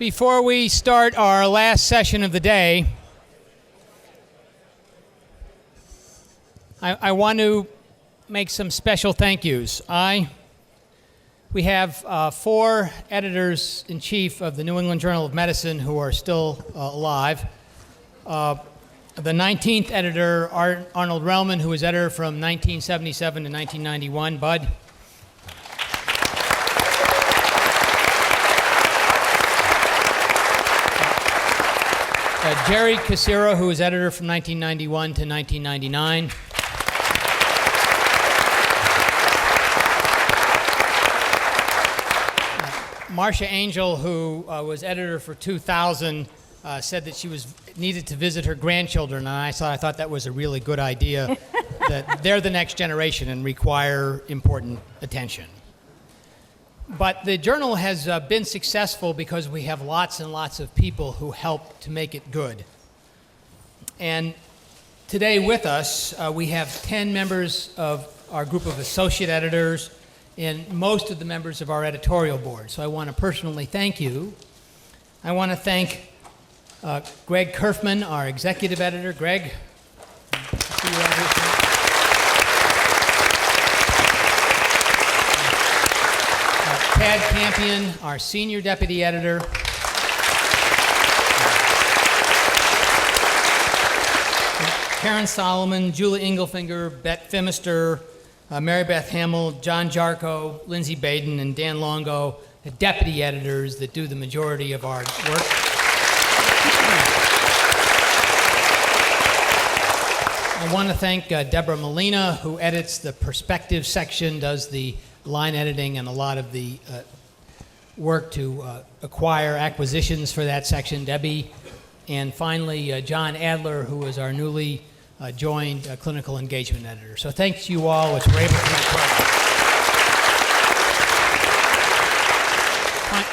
Before we start our last session of the day, I want to make some special thank yous. We have 4 editors-in-chief of the New England Journal of Medicine who are still alive. The 19th editor, Arnold Relman, who was editor from 1977 to 1991. Bud. Jerry Casero, who was editor from 1991 to 1999. Marcia Angel, who was editor for 2000, said that she needed to visit her grandchildren, and I thought that was a really good idea, that they're the next generation and require important attention. But the journal has been successful because we have lots and lots of people who help to make it good. And today with us, we have 10 members of our group of associate editors and most of the members of our editorial board. So I want to personally thank you. I want to thank Greg Kerfman, our executive editor. Greg, see you out here. Tad Campion, our senior deputy editor. Karen Solomon, Julie Engelfinger, Bette Phimister, Mary Beth Hamill, John Jarko, Lindsay Baden, and Dan Longo, the deputy editors that do the majority of our work. I want to thank Deborah Molina, who edits the perspective section, does the line editing and a lot of the work to acquire acquisitions for that section, Debbie. And finally, John Adler, who is our newly joined clinical engagement editor. So thanks you all, which we're able to make progress.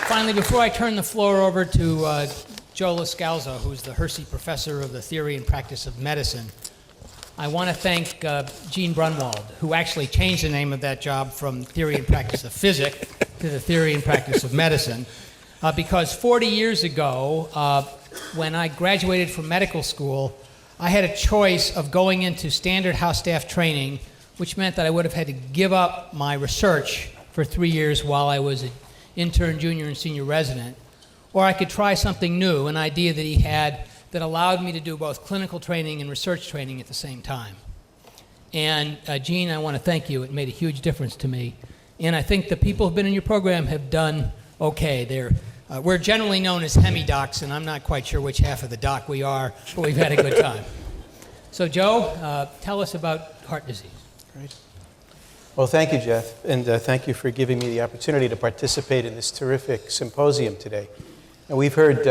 Finally, before I turn the floor over to Joe Lascalzo, who's the Hersey Professor of the Theory and Practice of Medicine, I want to thank Gene Brunwald, who actually changed the name of that job from Theory and Practice of Physics to the Theory and Practice of Medicine, because 40 years ago, when I graduated from medical school, I had a choice of going into standard house staff training, which meant that I would have had to give up my research for 3 years while I was an intern, junior, and senior resident, or I could try something new, an idea that he had that allowed me to do both clinical training and research training at the same time. And Gene, I want to thank you. It made a huge difference to me. And I think the people who've been in your program have done okay. We're generally known as hemi-docs, and I'm not quite sure which half of the doc we are, but we've had a good time. So Joe, tell us about heart disease. Great. Well, thank you, Jeff, and thank you for giving me the opportunity to participate in this terrific symposium today. And we've heard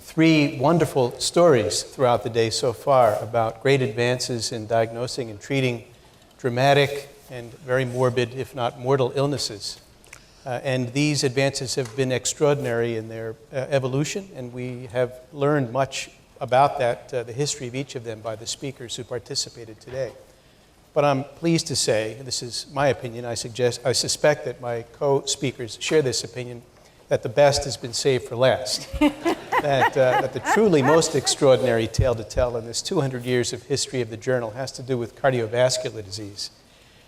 3 wonderful stories throughout the day so far about great advances in diagnosing and treating dramatic and very morbid, if not mortal, illnesses. And these advances have been extraordinary in their evolution, and we have learned much about that, the history of each of them, by the speakers who participated today. But I'm pleased to say, and this is my opinion, I suspect that my co-speakers share this opinion, that the best has been saved for last. that the truly most extraordinary tale to tell in this 200 years of history of the journal has to do with cardiovascular disease.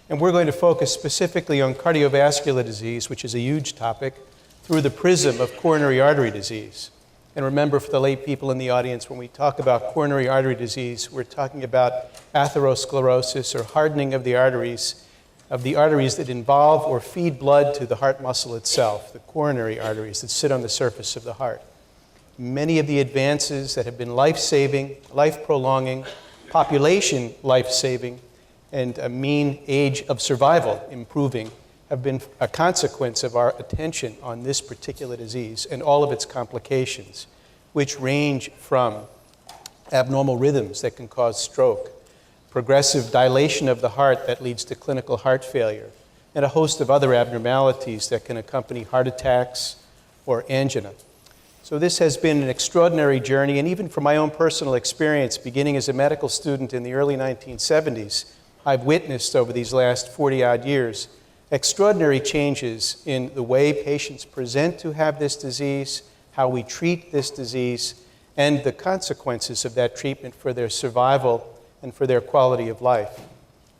And we're going to focus specifically on cardiovascular disease, which is a huge topic, through the prism of coronary artery disease. And remember, for the lay people in the audience, when we talk about coronary artery disease, we're talking about atherosclerosis, or hardening of the arteries that involve or feed blood to the heart muscle itself, the coronary arteries that sit on the surface of the heart. Many of the advances that have been life-saving, life-prolonging, population life-saving, and a mean age of survival improving have been a consequence of our attention on this particular disease and all of its complications, which range from abnormal rhythms that can cause stroke, progressive dilation of the heart that leads to clinical heart failure, and a host of other abnormalities that can accompany heart attacks or angina. So this has been an extraordinary journey, and even from my own personal experience, beginning as a medical student in the early 1970s, I've witnessed over these last 40-odd years extraordinary changes in the way patients present to have this disease, how we treat this disease, and the consequences of that treatment for their survival and for their quality of life.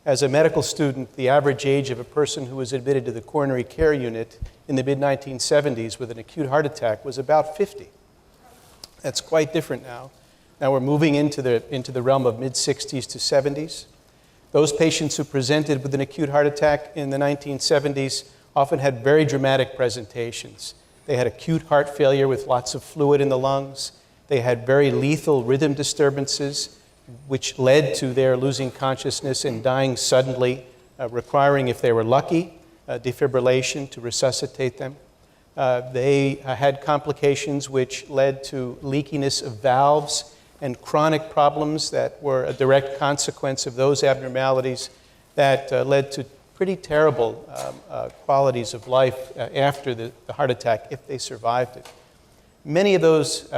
As a medical student, the average age of a person who was admitted to the coronary care unit in the mid-1970s with an acute heart attack was about 50. That's quite different now. Now we're moving into the realm of mid-60s to 70s. Those patients who presented with an acute heart attack in the 1970s often had very dramatic presentations. They had acute heart failure with lots of fluid in the lungs. They had very lethal rhythm disturbances, which led to their losing consciousness and dying suddenly, requiring, if they were lucky, defibrillation to resuscitate them. They had complications which led to leakiness of valves and chronic problems that were a direct consequence of those abnormalities that led to pretty terrible qualities of life after the heart attack if they survived it. Many of those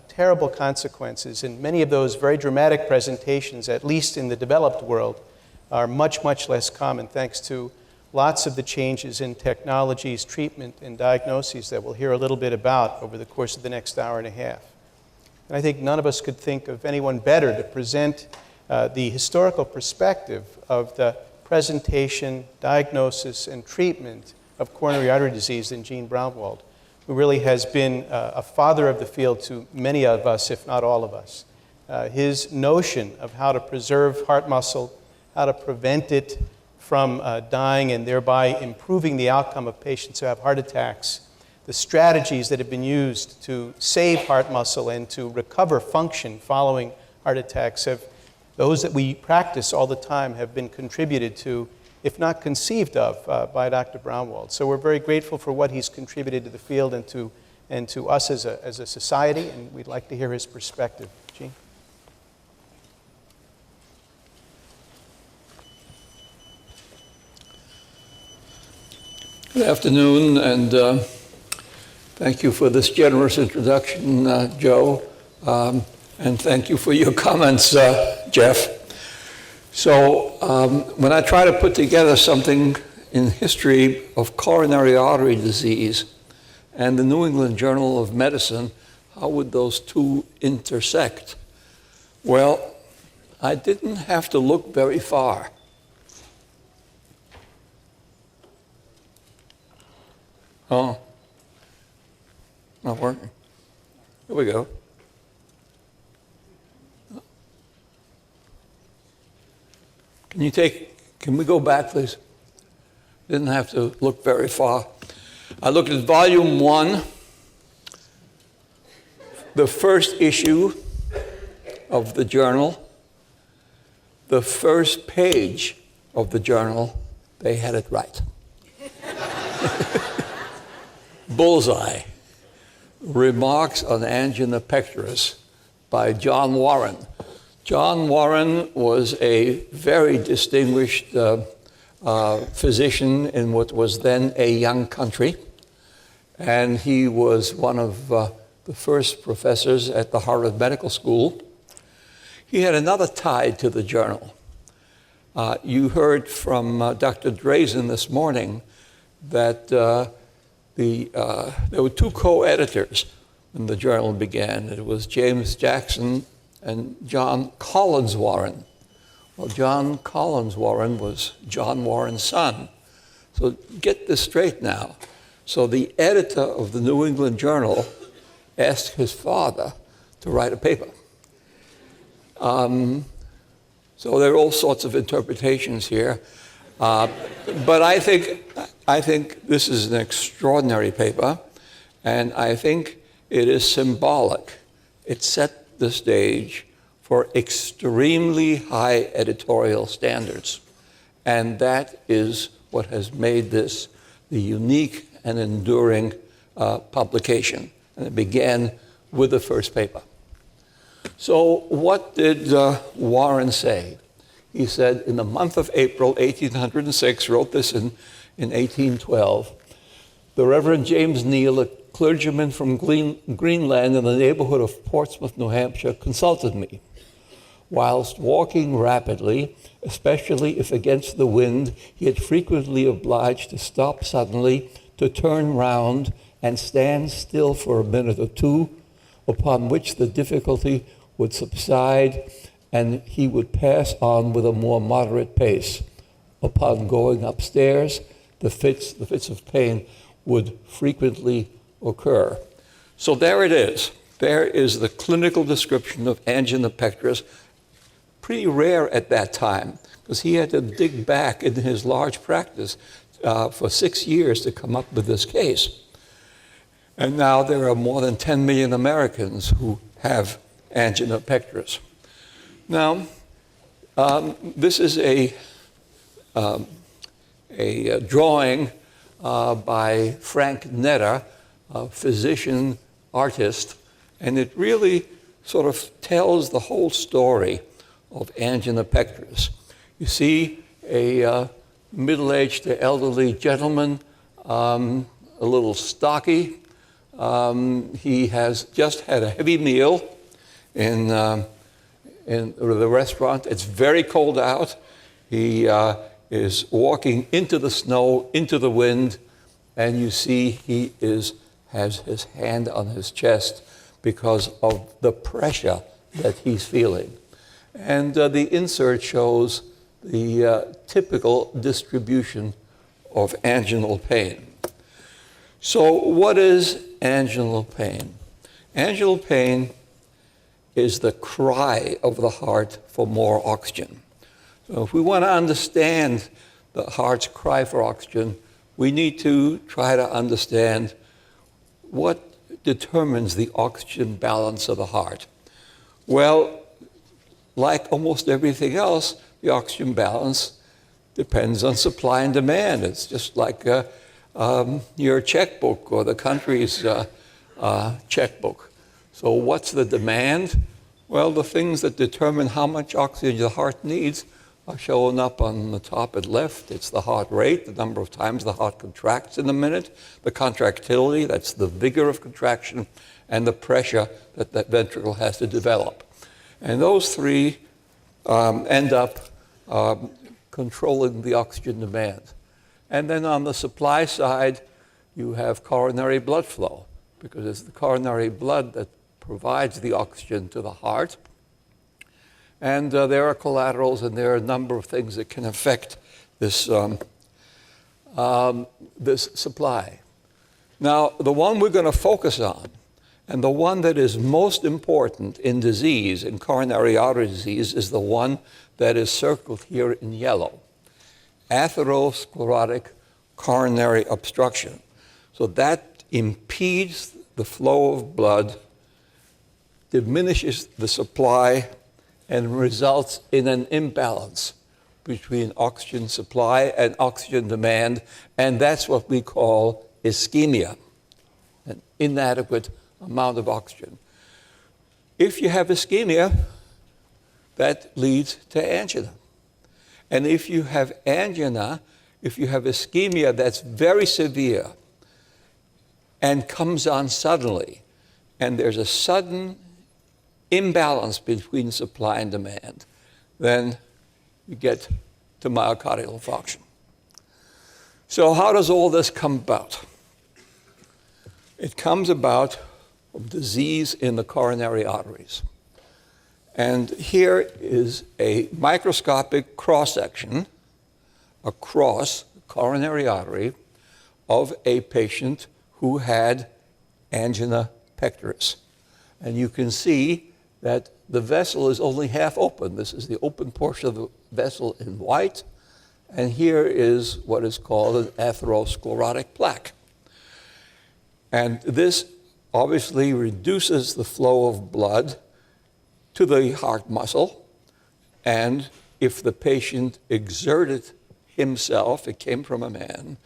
terrible consequences and many of those very dramatic presentations, at least in the developed world, are much, much less common thanks to lots of the changes in technologies, treatment, and diagnoses that we'll hear a little bit about over the course of the next hour and a half. And I think none of us could think of anyone better to present the historical perspective of the presentation, diagnosis, and treatment of coronary artery disease than Gene Brunwald, who really has been a father of the field to many of us, if not all of us. His notion of how to preserve heart muscle, how to prevent it from dying and thereby improving the outcome of patients who have heart attacks, the strategies that have been used to save heart muscle and to recover function following heart attacks, those that we practice all the time, have been contributed to, if not conceived of, by Dr. Brunwald. So we're very grateful for what he's contributed to the field and to us as a society, and we'd like to hear his perspective. Gene? Good afternoon, and thank you for this generous introduction, Joe, and thank you for your comments, Jeff. So when I try to put together something in history of coronary artery disease and the New England Journal of Medicine, how would those two intersect? Well, I didn't have to look very far. Oh, not working. Here we go. Can we go back, please? Didn't have to look very far. I looked at volume 1, the first issue of the journal, the first page of the journal. They had it right. Bullseye. Remarks on angina pectoris by John Warren. John Warren was a very distinguished physician in what was then a young country, and he was one of the first professors at the Harvard Medical School. He had another tie to the journal. You heard from Dr. Drazen this morning that there were two co-editors when the journal began. It was James Jackson and John Collins Warren. Well, John Collins Warren was John Warren's son. So get this straight now. So the editor of the New England Journal asked his father to write a paper. So there are all sorts of interpretations here. But I think this is an extraordinary paper, and I think it is symbolic. It set the stage for extremely high editorial standards, and that is what has made this the unique and enduring publication. And it began with the first paper. So what did Warren say? He said, in the month of April, 1806, wrote this in 1812, the Reverend James Neal, a clergyman from Greenland in the neighborhood of Portsmouth, New Hampshire, consulted me. Whilst walking rapidly, especially if against the wind, he had frequently obliged to stop suddenly, to turn round, and stand still for a minute or two, upon which the difficulty would subside and he would pass on with a more moderate pace. Upon going upstairs, the fits of pain would frequently occur. So there it is. There is the clinical description of angina pectoris, pretty rare at that time, because he had to dig back in his large practice for 6 years to come up with this case. And now there are more than 10 million Americans who have angina pectoris. Now, this is a drawing by Frank Netter, a physician artist, and it really sort of tells the whole story of angina pectoris. You see a middle-aged to elderly gentleman, a little stocky. He has just had a heavy meal in the restaurant. It's very cold out. He is walking into the snow, into the wind, and you see he has his hand on his chest because of the pressure that he's feeling. And the insert shows the typical distribution of anginal pain. So what is anginal pain? Anginal pain is the cry of the heart for more oxygen. So if we want to understand the heart's cry for oxygen, we need to try to understand what determines the oxygen balance of the heart. Well, like almost everything else, the oxygen balance depends on supply and demand. It's just like your checkbook or the country's checkbook. So what's the demand? Well, the things that determine how much oxygen the heart needs are showing up on the top at left. It's the heart rate, the number of times the heart contracts in a minute, the contractility, that's the vigor of contraction, and the pressure that that ventricle has to develop. And those three end up controlling the oxygen demand. And then on the supply side, you have coronary blood flow, because it's the coronary blood that provides the oxygen to the heart. And there are collaterals, and there are a number of things that can affect this, this supply. Now, the one we're going to focus on, and the one that is most important in disease, in coronary artery disease, is the one that is circled here in yellow: atherosclerotic coronary obstruction. So that impedes the flow of blood, diminishes the supply, and results in an imbalance between oxygen supply and oxygen demand, and that's what we call ischemia, an inadequate amount of oxygen. If you have ischemia, that leads to angina. And if you have angina, if you have ischemia that's very severe and comes on suddenly, and there's a sudden imbalance between supply and demand, then you get to myocardial infarction. So how does all this come about? It comes about from disease in the coronary arteries. And here is a microscopic cross-section across the coronary artery of a patient who had angina pectoris. And you can see that the vessel is only half open. This is the open portion of the vessel in white, and here is what is called an atherosclerotic plaque. And this obviously reduces the flow of blood to the heart muscle, and if the patient exerted himself, it came from a man,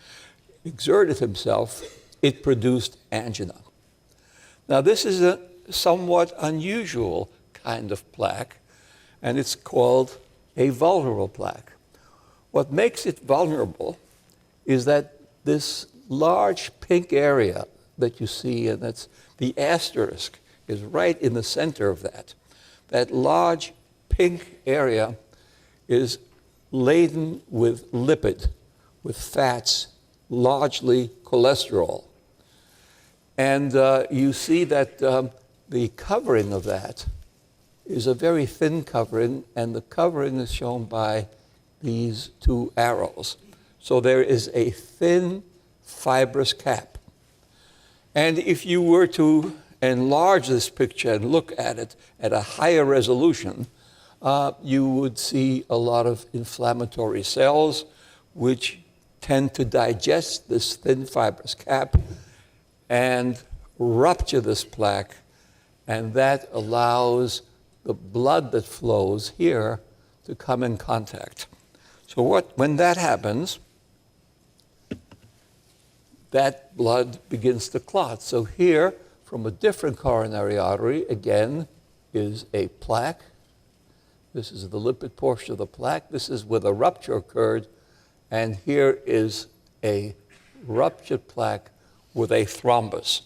exerted himself, it produced angina. Now this is a somewhat unusual kind of plaque, and it's called a vulnerable plaque. What makes it vulnerable is that this large pink area that you see, and that's the asterisk, is right in the center of that. That large pink area is laden with lipid, with fats, largely cholesterol. And you see that the covering of that is a very thin covering, and the covering is shown by these two arrows. So there is a thin, fibrous cap. And if you were to enlarge this picture and look at it at a higher resolution, you would see a lot of inflammatory cells which tend to digest this thin fibrous cap and rupture this plaque, and that allows the blood that flows here to come in contact. So when that happens, that blood begins to clot. So here, from a different coronary artery, again, is a plaque. This is the lipid portion of the plaque. This is where the rupture occurred. And here is a ruptured plaque with a thrombus.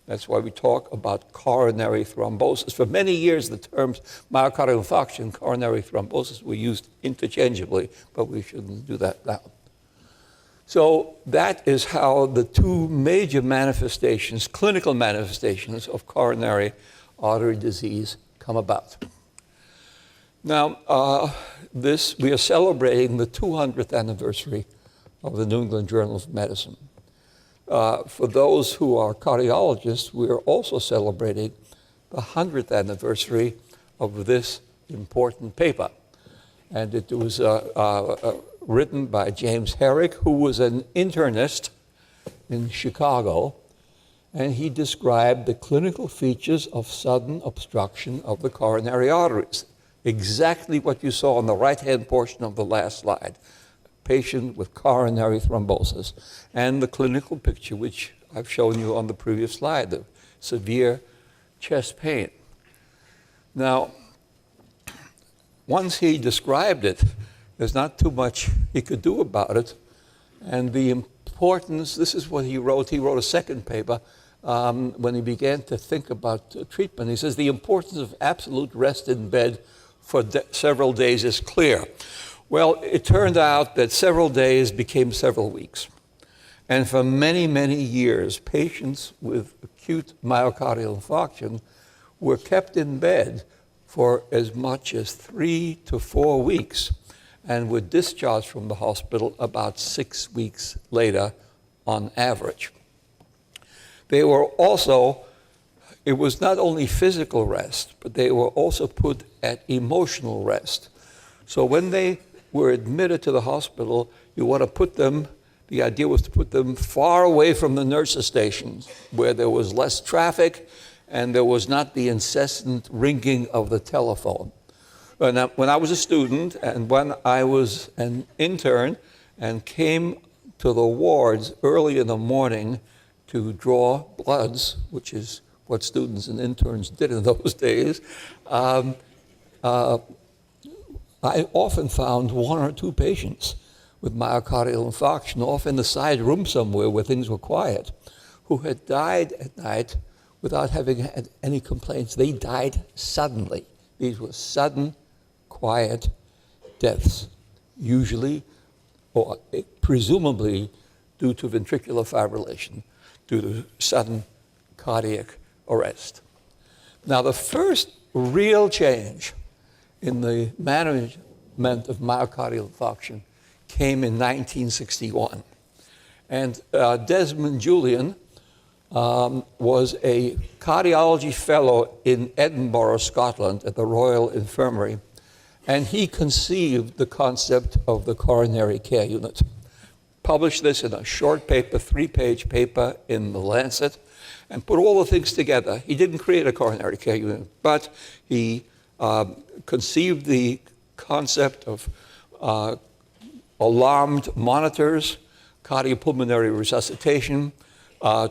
That's why we talk about coronary thrombosis. For many years, the terms myocardial infarction and coronary thrombosis were used interchangeably, but we shouldn't do that now. So that is how the two major manifestations, clinical manifestations of coronary artery disease come about. Now, we are celebrating the 200th anniversary of the New England Journal of Medicine. For those who are cardiologists, we are also celebrating the 100th anniversary of this important paper. And it was written by James Herrick, who was an internist in Chicago, and he described the clinical features of sudden obstruction of the coronary arteries. Exactly what you saw on the right-hand portion of the last slide. Patient with coronary thrombosis, and the clinical picture, which I've shown you on the previous slide, the severe chest pain. Now, once he described it, there's not too much he could do about it, and the importance, this is what he wrote. He wrote a second paper when he began to think about treatment. He says, the importance of absolute rest in bed for several days is clear. Well, it turned out that several days became several weeks. And for many, many years, patients with acute myocardial infarction were kept in bed for as much as 3 to 4 weeks and were discharged from the hospital about 6 weeks later on average. They were also, it was not only physical rest, but they were also put at emotional rest. So when they were admitted to the hospital, you want to put them, the idea was to put them far away from the nurses' stations where there was less traffic and there was not the incessant ringing of the telephone. When I was a student and when I was an intern and came to the wards early in the morning to draw bloods, which is what students and interns did in those days, I often found 1 or 2 patients with myocardial infarction off in the side room somewhere where things were quiet, who had died at night without having had any complaints. They died suddenly. These were sudden, quiet deaths, usually or presumably due to ventricular fibrillation, due to sudden cardiac arrest. Now, the first real change in the management of myocardial infarction came in 1961. And Desmond Julian was a cardiology fellow in Edinburgh, Scotland, at the Royal Infirmary, and he conceived the concept of the coronary care unit. Published this in a short paper, 3-page paper in The Lancet, and put all the things together. He didn't create a coronary care unit, but he conceived the concept of alarmed monitors, cardiopulmonary resuscitation,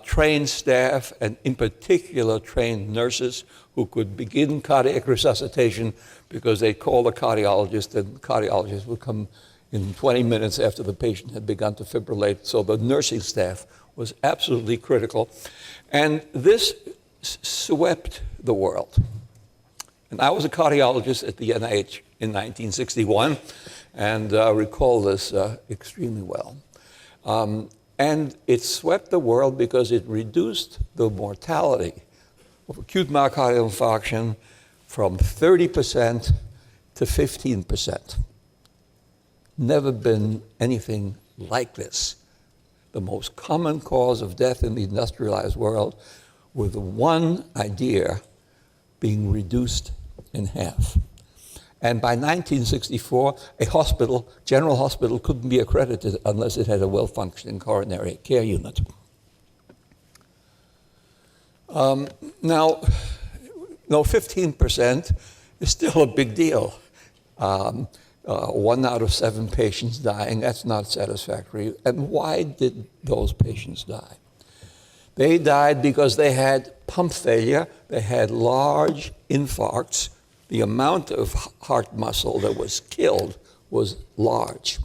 trained staff, and in particular trained nurses who could begin cardiac resuscitation because they'd call the cardiologist, and the cardiologist would come in 20 minutes after the patient had begun to fibrillate. So the nursing staff was absolutely critical. And this swept the world. And I was a cardiologist at the NIH in 1961 and recall this extremely well. And it swept the world because it reduced the mortality of acute myocardial infarction from 30% to 15%. Never been anything like this. The most common cause of death in the industrialized world, with one idea being reduced in half. And by 1964, a hospital, general hospital, couldn't be accredited unless it had a well-functioning coronary care unit. Now, 15% is still a big deal. 1 out of 7 patients dying, that's not satisfactory. And why did those patients die? They died because they had pump failure, they had large infarcts. The amount of heart muscle that was killed was large,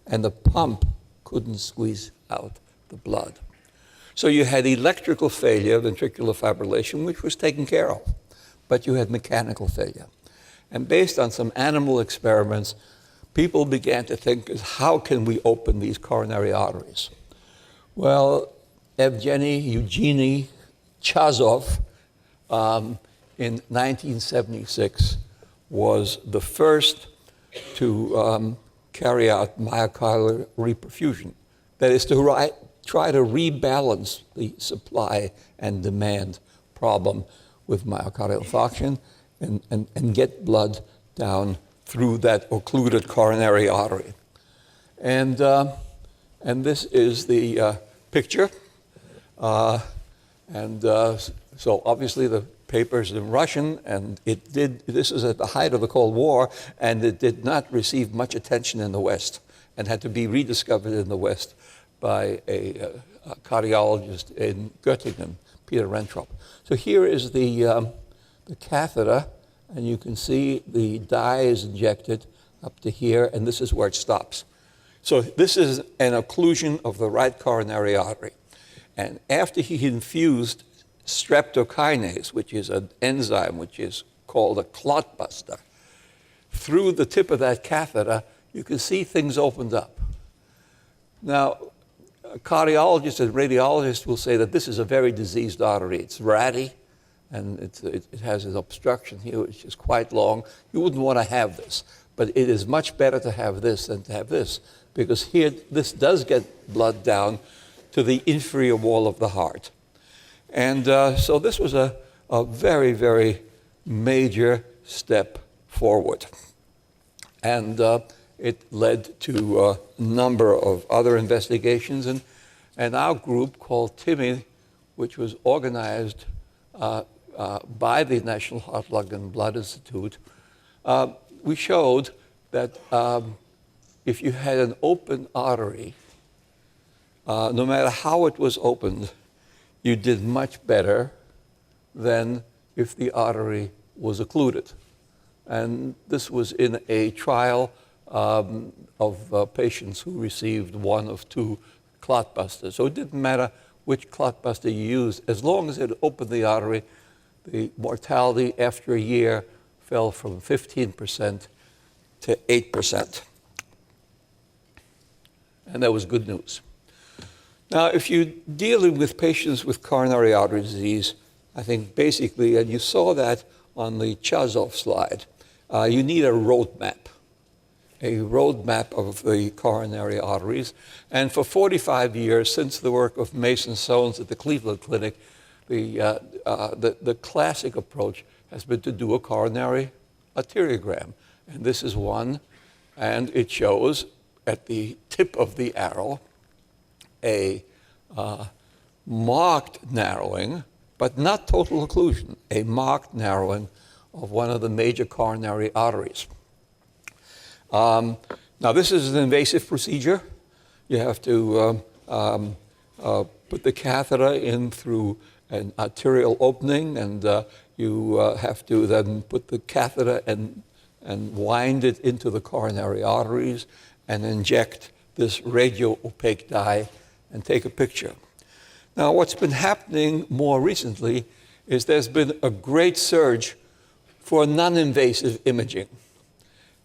and the pump couldn't squeeze out the blood. So you had electrical failure, ventricular fibrillation, which was taken care of, but you had mechanical failure. And based on some animal experiments, people began to think, how can we open these coronary arteries? Well, Eugenie Chazov, in 1976, was the first to carry out myocardial reperfusion. That is to try to rebalance the supply and demand problem with myocardial infarction and get blood down through that occluded coronary artery. And this is the picture. So obviously the paper's in Russian, and this is at the height of the Cold War, and it did not receive much attention in the West and had to be rediscovered in the West by a cardiologist in Göttingen, Peter Rentrop. So here is the catheter, and you can see the dye is injected up to here, and this is where it stops. So this is an occlusion of the right coronary artery. And after he infused streptokinase, which is an enzyme which is called a clot buster, through the tip of that catheter, you can see things opened up. Now, cardiologists and radiologists will say that this is a very diseased artery. It's ratty, and it has an obstruction here, which is quite long. You wouldn't want to have this, but it is much better to have this than to have this, because here, this does get blood down to the inferior wall of the heart. And so this was a very, very major step forward. And it led to a number of other investigations. And our group called TIMI, which was organized by the National Heart, Lung, and Blood Institute, we showed that if you had an open artery, no matter how it was opened, you did much better than if the artery was occluded. And this was in a trial of patients who received 1 of 2 clot busters. So it didn't matter which clot buster you used. As long as it opened the artery, the mortality after a year fell from 15% to 8%. And that was good news. Now, if you're dealing with patients with coronary artery disease, I think basically, and you saw that on the Chazov slide, you need a roadmap of the coronary arteries. And for 45 years, since the work of Mason Sones at the Cleveland Clinic, the classic approach has been to do a coronary arteriogram. And this is one, and it shows at the tip of the arrow a marked narrowing, but not total occlusion, a marked narrowing of one of the major coronary arteries. Now, this is an invasive procedure. You have to put the catheter in through an arterial opening, and you have to then put the catheter and wind it into the coronary arteries and inject this radio-opaque dye and take a picture. Now, what's been happening more recently is there's been a great surge for non-invasive imaging.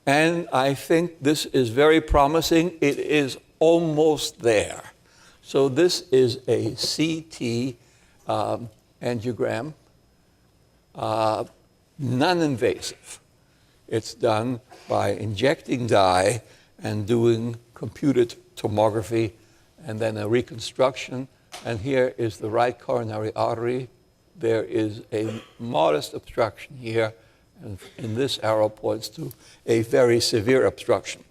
And I think this is very promising. It is almost there. So this is a CT angiogram, non-invasive. It's done by injecting dye and doing computed tomography and then a reconstruction. And here is the right coronary artery. There is a modest obstruction here, and this arrow points to a very severe obstruction.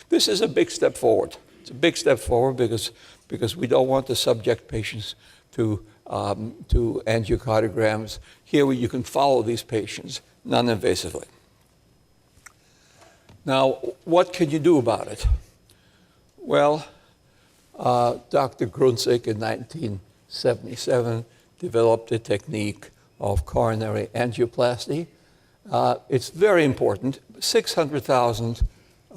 This is a big step forward. It's a big step forward because we don't want to subject patients to angiocardiograms. Here you can follow these patients non-invasively. Now, what can you do about it? Well, Dr. Grunzig in 1977 developed a technique of coronary angioplasty. It's very important. 600,000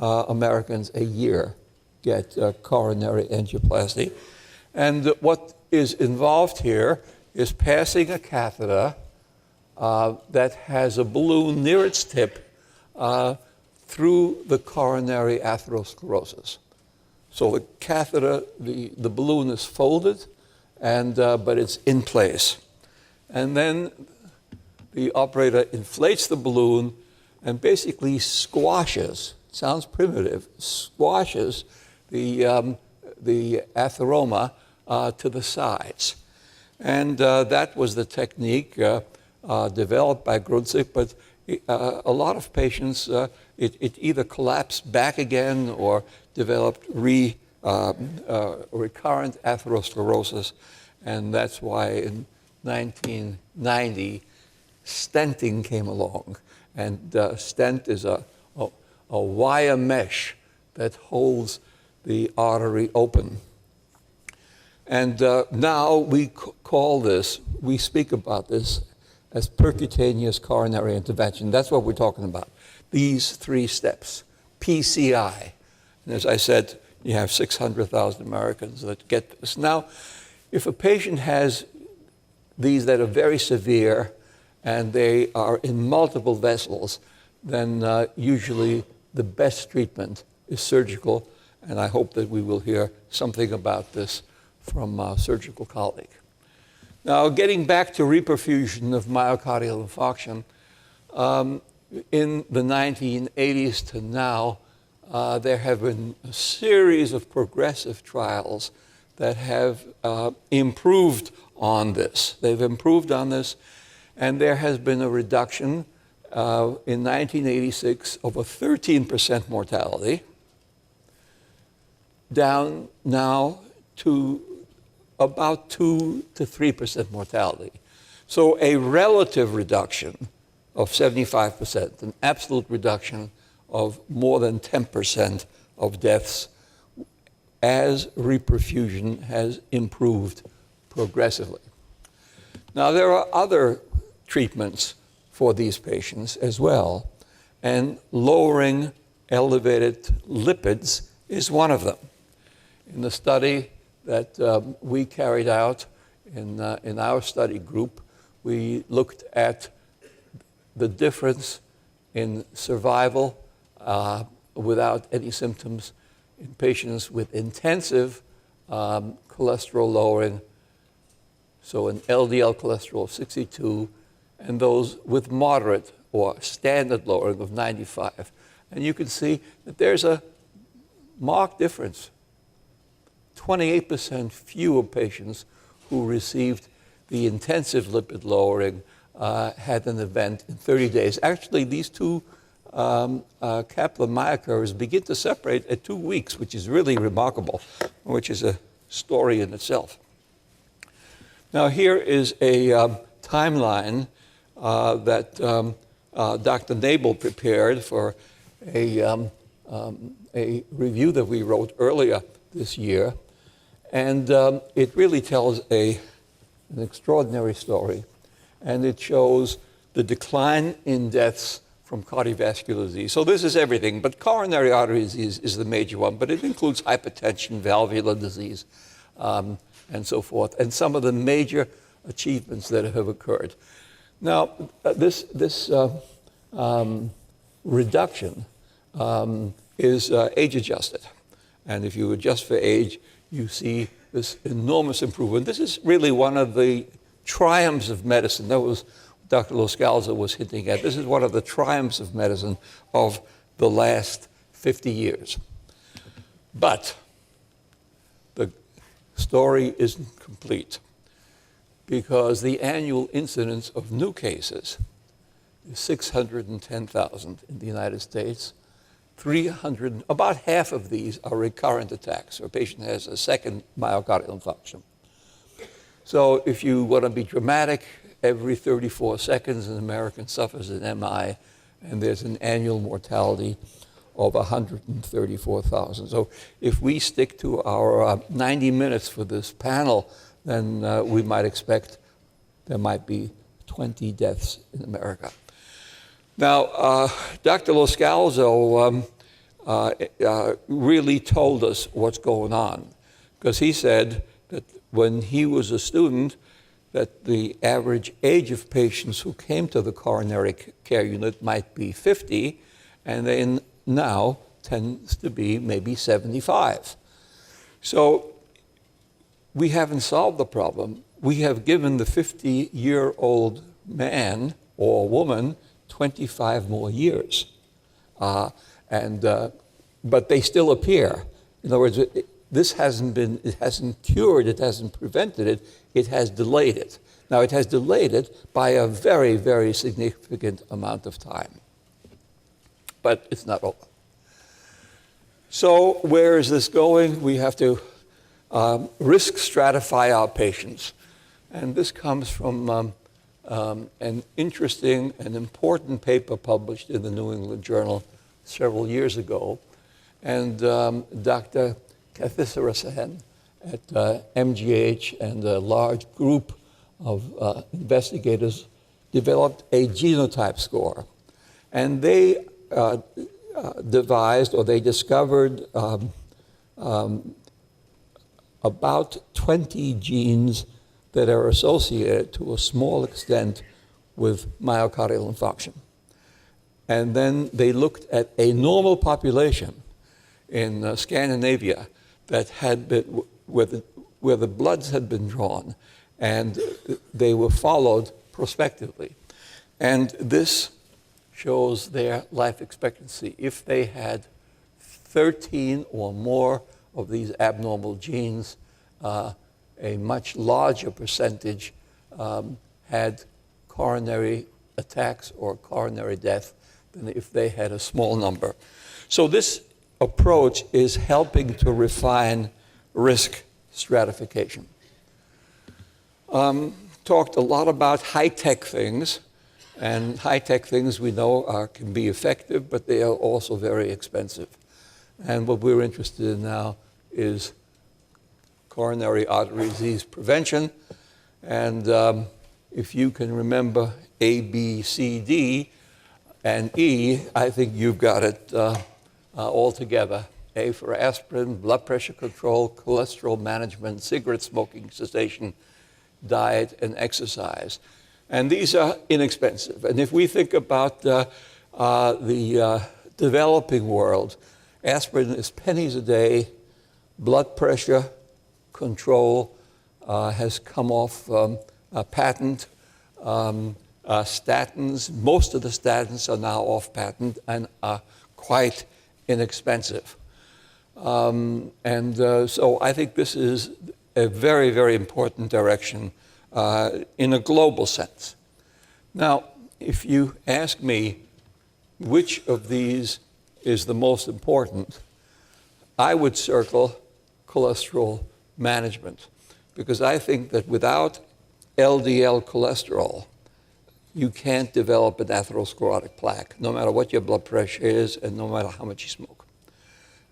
Americans a year get coronary angioplasty. And what is involved here is passing a catheter that has a balloon near its tip through the coronary atherosclerosis. So the catheter, the balloon is folded, but it's in place. And then the operator inflates the balloon and basically squashes, sounds primitive, squashes the atheroma to the sides. And that was the technique developed by Grunzig, but a lot of patients, it either collapsed back again or developed recurrent atherosclerosis, and that's why in 1990, stenting came along. And stent is a wire mesh that holds the artery open. And now we we speak about this as percutaneous coronary intervention. That's what we're talking about. These three steps, PCI. And as I said, you have 600,000 Americans that get this. Now, if a patient has these that are very severe and they are in multiple vessels, then usually the best treatment is surgical. And I hope that we will hear something about this from a surgical colleague. Now, getting back to reperfusion of myocardial infarction, in the 1980s to now, there have been a series of progressive trials that have improved on this. They've improved on this, and there has been a reduction in 1986 of a 13% mortality, down now to about 2 to 3% mortality. So a relative reduction of 75%, an absolute reduction of more than 10% of deaths as reperfusion has improved progressively. Now, there are other treatments for these patients as well, and lowering elevated lipids is one of them. In the study that we carried out in our study group, we looked at the difference in survival without any symptoms in patients with intensive cholesterol lowering, so an LDL cholesterol of 62, and those with moderate or standard lowering of 95. And you can see that there's a marked difference. 28% fewer patients who received the intensive lipid lowering had an event in 30 days. Actually, these two Kaplan-Meier curves begin to separate at 2 weeks, which is really remarkable, which is a story in itself. Now, here is a timeline that Dr. Nabel prepared for a review that we wrote earlier this year. And it really tells an extraordinary story. And it shows the decline in deaths from cardiovascular disease. So this is everything, but coronary artery disease is the major one, but it includes hypertension, valvular disease, and so forth, and some of the major achievements that have occurred. Now, this reduction is age-adjusted. And if you adjust for age, you see this enormous improvement. This is really one of the triumphs of medicine. That was Dr. Lo Scalzo was hinting at. This is one of the triumphs of medicine of the last 50 years. But the story isn't complete, because the annual incidence of new cases is 610,000 in the United States. About half of these are recurrent attacks, or a patient has a second myocardial infarction. So if you want to be dramatic, every 34 seconds an American suffers an MI, and there's an annual mortality of 134,000. So if we stick to our 90 minutes for this panel, then we might expect there might be 20 deaths in America. Now, Dr. Lo Scalzo really told us what's going on, because he said that when he was a student, that the average age of patients who came to the coronary care unit might be 50, and then now tends to be maybe 75. So we haven't solved the problem. We have given the 50-year-old man or woman 25 more years. But they still appear. In other words, this hasn't cured, it hasn't prevented it, it has delayed it. Now, it has delayed it by a very, very significant amount of time. But it's not over. So where is this going? We have to risk stratify our patients. And this comes from an interesting and important paper published in the New England Journal several years ago. And Dr. Kathesarasan at MGH and a large group of investigators developed a genotype score. And they devised, or they discovered about 20 genes that are associated to a small extent with myocardial infarction. And then they looked at a normal population in Scandinavia that had been, where the bloods had been drawn, and they were followed prospectively. And this shows their life expectancy. If they had 13 or more of these abnormal genes, a much larger percentage had coronary attacks or coronary death than if they had a small number. So this approach is helping to refine risk stratification. Talked a lot about high-tech things, and high-tech things we know can be effective, but they are also very expensive. And what we're interested in now is coronary artery disease prevention. And if you can remember A, B, C, D, and E, I think you've got it all together. A for aspirin, blood pressure control, cholesterol management, cigarette smoking cessation, diet, and exercise. And these are inexpensive. And if we think about the developing world, aspirin is pennies a day, blood pressure control has come off patent. Statins, most of the statins are now off patent and are quite inexpensive. So I think this is a very, very important direction in a global sense. Now, if you ask me which of these is the most important, I would circle cholesterol management, because I think that without LDL cholesterol, you can't develop an atherosclerotic plaque, no matter what your blood pressure is and no matter how much you smoke.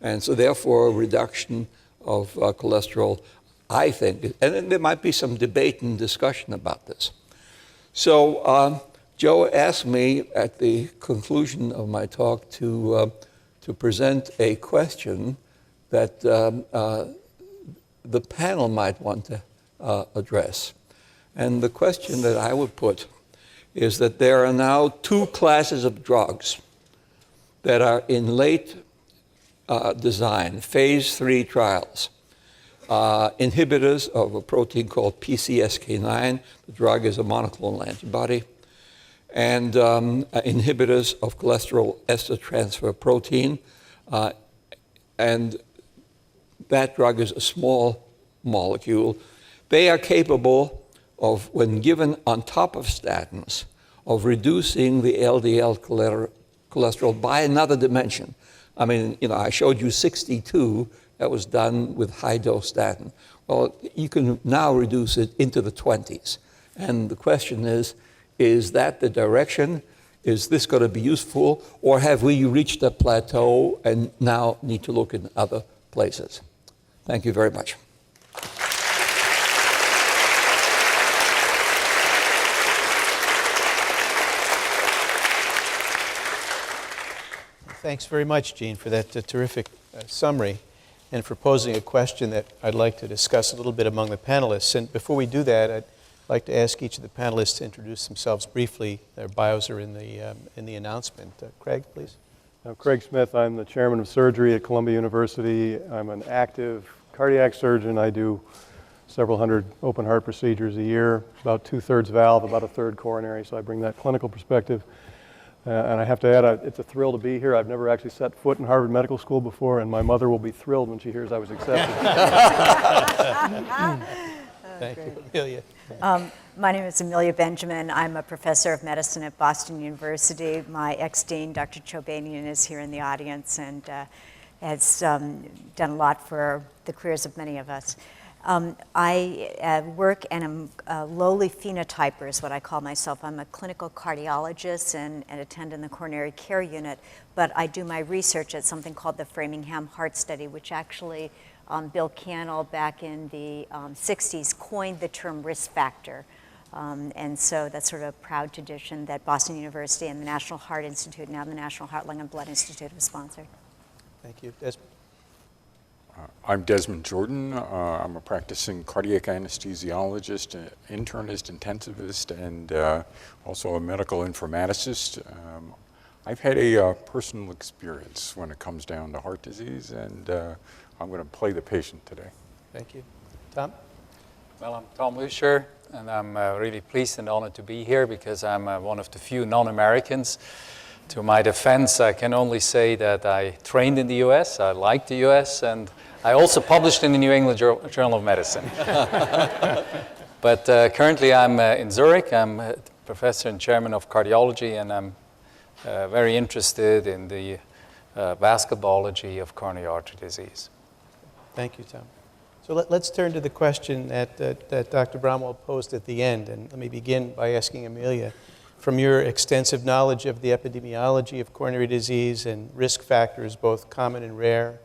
And so therefore, a reduction of cholesterol, I think, and then there might be some debate and discussion about this. So Joe asked me at the conclusion of my talk to present a question that the panel might want to address. And the question that I would put is that there are now two classes of drugs that are in late design, phase 3 trials. inhibitors of a protein called PCSK9. The drug is a monoclonal antibody. And inhibitors of cholesterol ester transfer protein. And that drug is a small molecule. They are capable of, when given on top of statins, of reducing the LDL cholesterol by another dimension. I mean, I showed you 62. That was done with high-dose statin. Well, you can now reduce it into the 20s. And the question is that the direction? Is this going to be useful? Or have we reached a plateau and now need to look in other places? Thank you very much. Thanks very much, Gene, for that terrific summary and for posing a question that I'd like to discuss a little bit among the panelists. And before we do that, I'd like to ask each of the panelists to introduce themselves briefly. Their bios are in the announcement. Craig, please. I'm Craig Smith. I'm the chairman of surgery at Columbia University. I'm an active cardiac surgeon. I do several hundred open heart procedures a year, about 2/3 valve, about 1/3 coronary, so I bring that clinical perspective. And I have to add, it's a thrill to be here. I've never actually set foot in Harvard Medical School before, and my mother will be thrilled when she hears I was accepted. Thank you. Amelia. My name is Amelia Benjamin. I'm a professor of medicine at Boston University. My ex-dean, Dr. Chobanian, is here in the audience and has done a lot for the careers of many of us. I work and am a lowly phenotyper is what I call myself. I'm a clinical cardiologist and attend in the coronary care unit, but I do my research at something called the Framingham Heart Study, which actually Bill Cannell back in the 60s coined the term risk factor. And so that's sort of a proud tradition that Boston University and the National Heart Institute, now the National Heart, Lung, and Blood Institute have sponsored. Thank you. Desmond. I'm Desmond Jordan. I'm a practicing cardiac anesthesiologist, internist, intensivist, and also a medical informaticist. I've had a personal experience when it comes down to heart disease, and I'm going to play the patient today. Thank you. Tom? Well, I'm Tom Luscher, and I'm really pleased and honored to be here because I'm one of the few non-Americans. To my defense, I can only say that I trained in the US, I like the US, and I also published in the New England Journal of Medicine. But currently I'm in Zurich. I'm a professor and chairman of cardiology, and I'm very interested in the vasculopathy of coronary artery disease. Thank you, Tom. So let's turn to the question that Dr. Bromwald posed at the end, and let me begin by asking Amelia, from your extensive knowledge of the epidemiology of coronary disease and risk factors, both common and rare,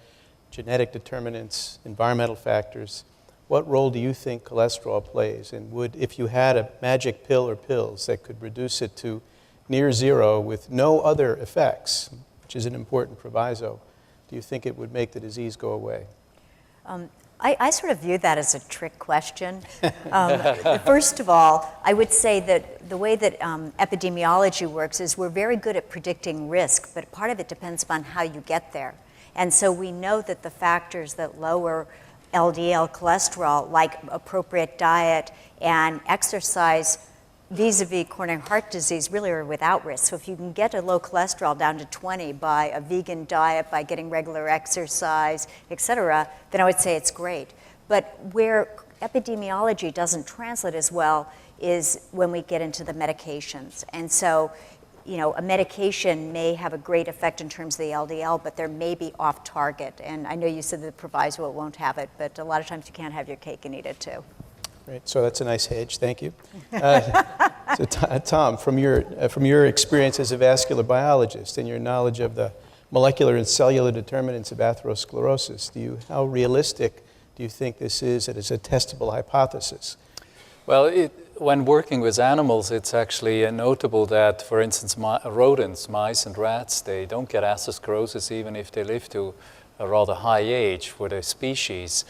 genetic determinants, environmental factors, what role do you think cholesterol plays? And would, if you had a magic pill or pills that could reduce it to near zero with no other effects, which is an important proviso, do you think it would make the disease go away? I sort of view that as a trick question. First of all, I would say that the way that epidemiology works is we're very good at predicting risk, but part of it depends upon how you get there. And so we know that the factors that lower LDL cholesterol, like appropriate diet and exercise, vis-a-vis coronary heart disease, really are without risk. So if you can get a low cholesterol down to 20 by a vegan diet, by getting regular exercise, et cetera, then I would say it's great. But where epidemiology doesn't translate as well is when we get into the medications. And so, you know, a medication may have a great effect in terms of the LDL, but there may be off target. And I know you said the proviso it won't have it, but a lot of times you can't have your cake and eat it too. Great, so that's a nice hedge, thank you. So Tom, from your experience as a vascular biologist and your knowledge of the molecular and cellular determinants of atherosclerosis, how realistic do you think this is as a testable hypothesis? Well, when working with animals, it's actually notable that, for instance, rodents, mice and rats, they don't get atherosclerosis even if they live to a rather high age for their species.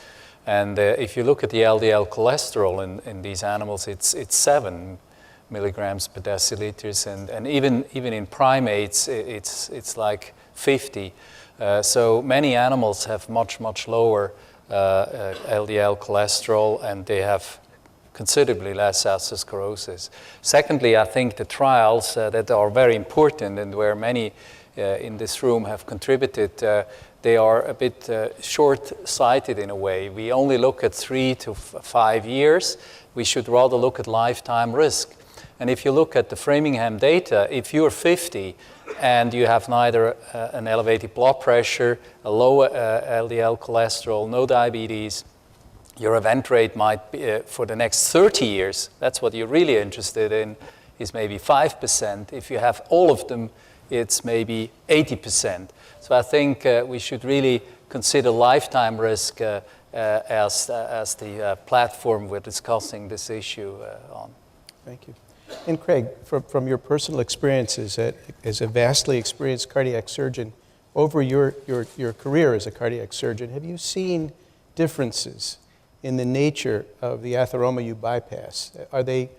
And if you look at the LDL cholesterol in these animals, it's 7 milligrams per deciliters, and even in primates, it's like 50. So many animals have much lower LDL cholesterol, and they have considerably less atherosclerosis. Secondly, I think the trials that are very important and where many in this room have contributed, they are a bit short-sighted in a way. We only look at 3 to 5 years. We should rather look at lifetime risk. And if you look at the Framingham data, if you're 50 and you have neither an elevated blood pressure, a low LDL cholesterol, no diabetes, your event rate might be, for the next 30 years, that's what you're really interested in, is maybe 5%. If you have all of them, it's maybe 80%. So I think we should really consider lifetime risk as the platform we're discussing this issue on. Thank you. And Craig, from your personal experiences as a vastly experienced cardiac surgeon, over your career as a cardiac surgeon, have you seen differences in the nature of the atheroma you bypass? Are they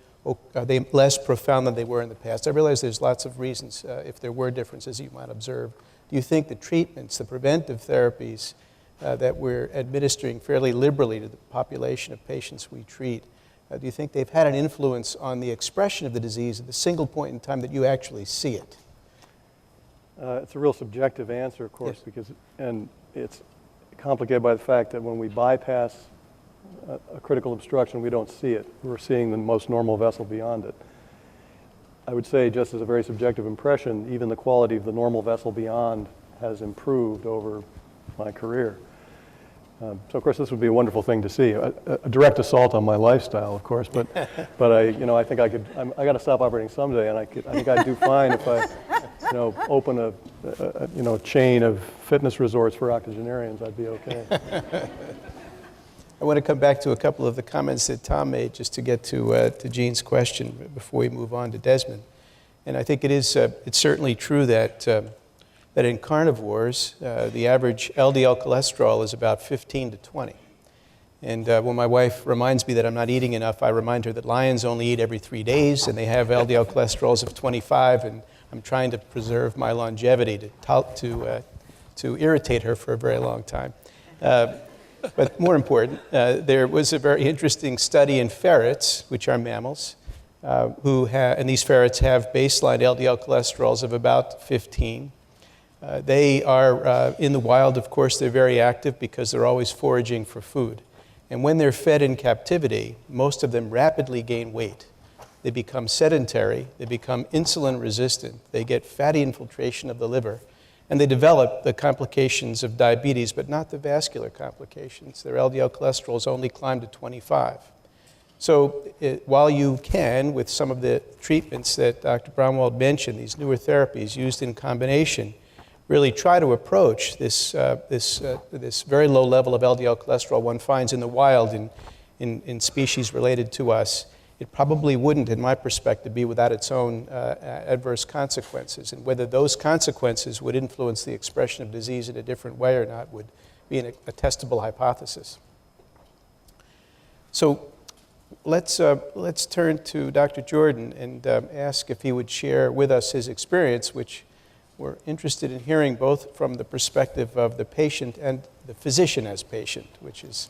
less profound than they were in the past? I realize there's lots of reasons if there were differences you might observe. Do you think the treatments, the preventive therapies that we're administering fairly liberally to the population of patients we treat, do you think they've had an influence on the expression of the disease at the single point in time that you actually see it? It's a real subjective answer, of course, Yes. and it's complicated by the fact that when we bypass a critical obstruction, we don't see it. We're seeing the most normal vessel beyond it. I would say, just as a very subjective impression, even the quality of the normal vessel beyond has improved over my career. So, of course, this would be a wonderful thing to see. A direct assault on my lifestyle, of course, but I think I could. I got to stop operating someday, and I think I'd do fine if I, open a chain of fitness resorts for octogenarians. I'd be okay. I want to come back to a couple of the comments that Tom made just to get to Gene's question before we move on to Desmond. And I think it's certainly true that in carnivores, the average LDL cholesterol is about 15 to 20. And when my wife reminds me that I'm not eating enough, I remind her that lions only eat every 3 days, and they have LDL cholesterols of 25, and I'm trying to preserve my longevity to irritate her for a very long time. But more important, there was a very interesting study in ferrets, which are mammals, and these ferrets have baseline LDL cholesterols of about 15. They are, in the wild, of course, they're very active because they're always foraging for food. And when they're fed in captivity, most of them rapidly gain weight. They become sedentary, they become insulin resistant, they get fatty infiltration of the liver, and they develop the complications of diabetes, but not the vascular complications. Their LDL cholesterols only climb to 25. So while you can, with some of the treatments that Dr. Braunwald mentioned, these newer therapies used in combination, really try to approach this very low level of LDL cholesterol one finds in the wild in species related to us, it probably wouldn't, in my perspective, be without its own adverse consequences. And whether those consequences would influence the expression of disease in a different way or not would be a testable hypothesis. So let's turn to Dr. Jordan and ask if he would share with us his experience, which we're interested in hearing both from the perspective of the patient and the physician as patient, which is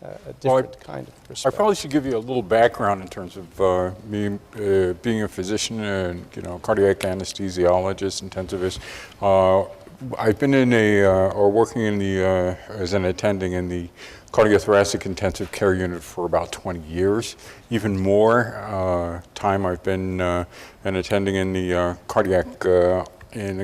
a different kind of perspective. I probably should give you a little background in terms of me being a physician and cardiac anesthesiologist, intensivist. I've been working in as an attending in the cardiothoracic intensive care unit for about 20 years. Even more time I've been an attending in the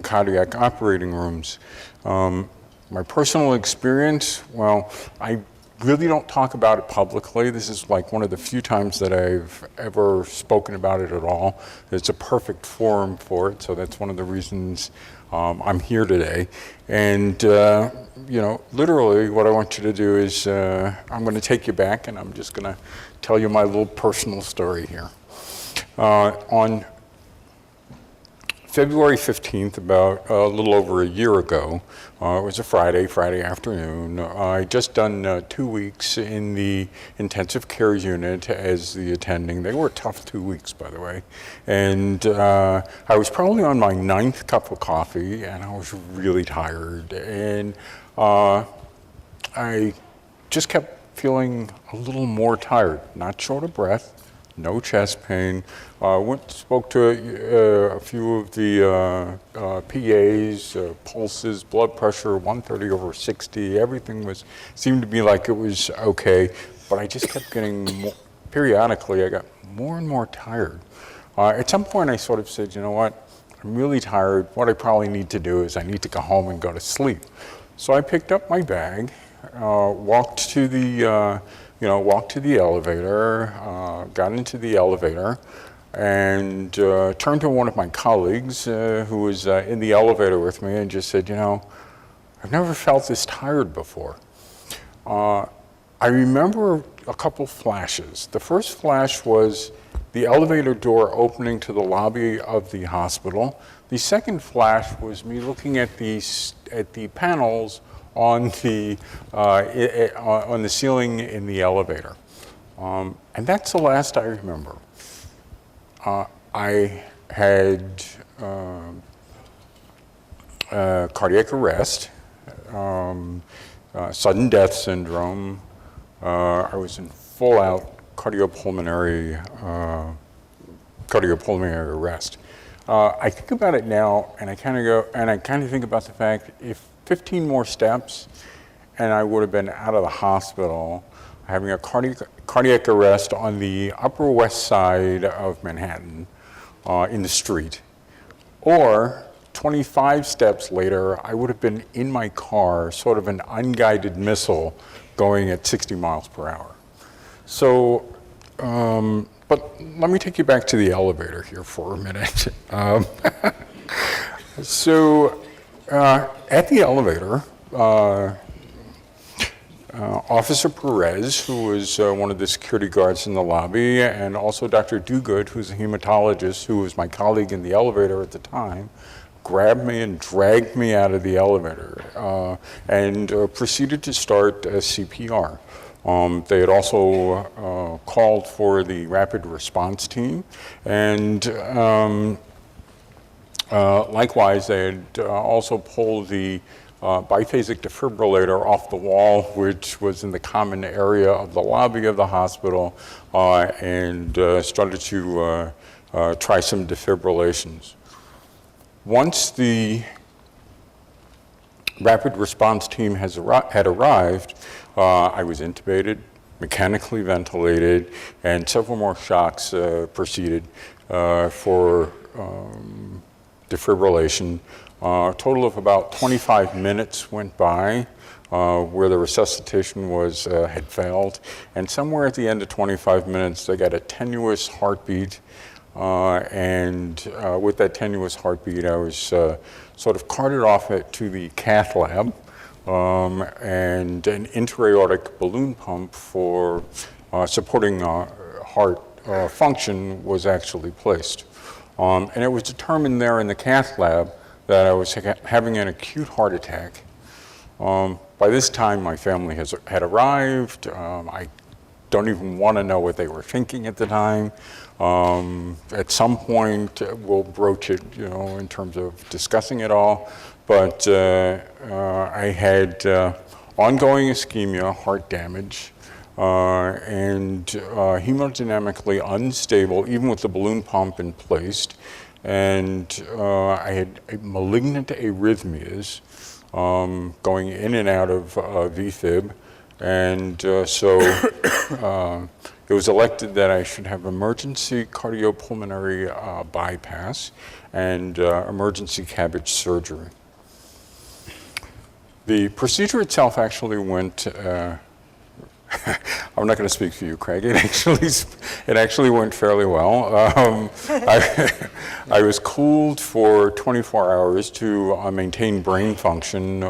cardiac operating rooms. My personal experience, well, I really don't talk about it publicly. This is like one of the few times that I've ever spoken about it at all. It's a perfect forum for it, so that's one of the reasons I'm here today. And literally what I want you to do is I'm going to take you back, and I'm just going to tell you my little personal story here. On February 15th, about a little over a year ago, it was a Friday afternoon. I'd just done 2 weeks in the intensive care unit as the attending. They were tough 2 weeks, by the way. And I was probably on my 9th cup of coffee, and I was really tired. And I just kept feeling a little more tired, not short of breath, no chest pain. Spoke to a few of the PAs, pulses, blood pressure, 130 over 60. Everything seemed to be like it was okay, but I just kept getting periodically, I got more and more tired. At some point, I sort of said, you know what? I'm really tired. What I probably need to do is I need to go home and go to sleep. So I picked up my bag, walked to the elevator, got into the elevator, and turned to one of my colleagues who was in the elevator with me and just said, you know, I've never felt this tired before. I remember a couple flashes. The first flash was the elevator door opening to the lobby of the hospital. The second flash was me looking at the panels on the ceiling in the elevator. And that's the last I remember. I had cardiac arrest, sudden death syndrome. I was in full-out cardiopulmonary arrest. I think about it now, and I kind of think about the fact if 15 more steps, and I would have been out of the hospital, having a cardiac arrest on the Upper West Side of Manhattan, in the street, or 25 steps later, I would have been in my car, sort of an unguided missile, going at 60 miles per hour. So, but let me take you back to the elevator here for a minute. At the elevator, Officer Perez, who was one of the security guards in the lobby, and also Dr. Duguid, who's a hematologist, who was my colleague in the elevator at the time, grabbed me and dragged me out of the elevator and proceeded to start CPR. They had also called for the rapid response team, and likewise, they had also pulled the biphasic defibrillator off the wall, which was in the common area of the lobby of the hospital, and started to try some defibrillations. Once the rapid response team had arrived, I was intubated, mechanically ventilated, and several more shocks proceeded for defibrillation. A total of about 25 minutes went by where the resuscitation had failed, and somewhere at the end of 25 minutes, they got a tenuous heartbeat, and with that tenuous heartbeat, I was sort of carted off to the cath lab, and an intra-aortic balloon pump for supporting heart function was actually placed. And it was determined there in the cath lab that I was having an acute heart attack. By this time, my family had arrived. I don't even want to know what they were thinking at the time. At some point, we'll broach it, in terms of discussing it all. But I had ongoing ischemia, heart damage, and hemodynamically unstable, even with the balloon pump in place. And I had malignant arrhythmias going in and out of VFib. And so it was elected that I should have emergency cardiopulmonary bypass and emergency CABG surgery. The procedure itself actually went, I'm not going to speak for you, Craig. It actually went fairly well. I was cooled for 24 hours to maintain brain function.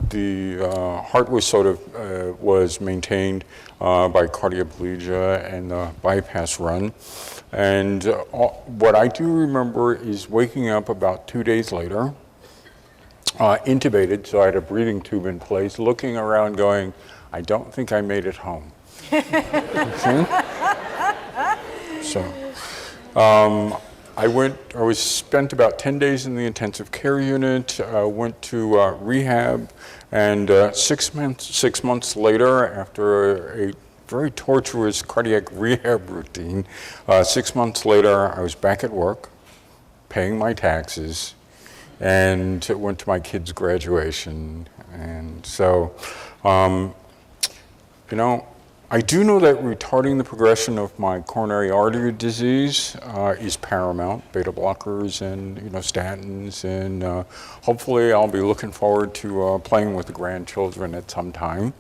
The heart was was maintained by cardioplegia and the bypass run. And what I do remember is waking up about 2 days later, intubated, so I had a breathing tube in place, looking around going, I don't think I made it home. Okay? So, I spent about 10 days in the intensive care unit, went to rehab, and 6 months later, after a very tortuous cardiac rehab routine, 6 months later, I was back at work, paying my taxes, and went to my kids' graduation. And so, you know, I do know that retarding the progression of my coronary artery disease is paramount, beta blockers and, you know, statins, and hopefully I'll be looking forward to playing with the grandchildren at some time.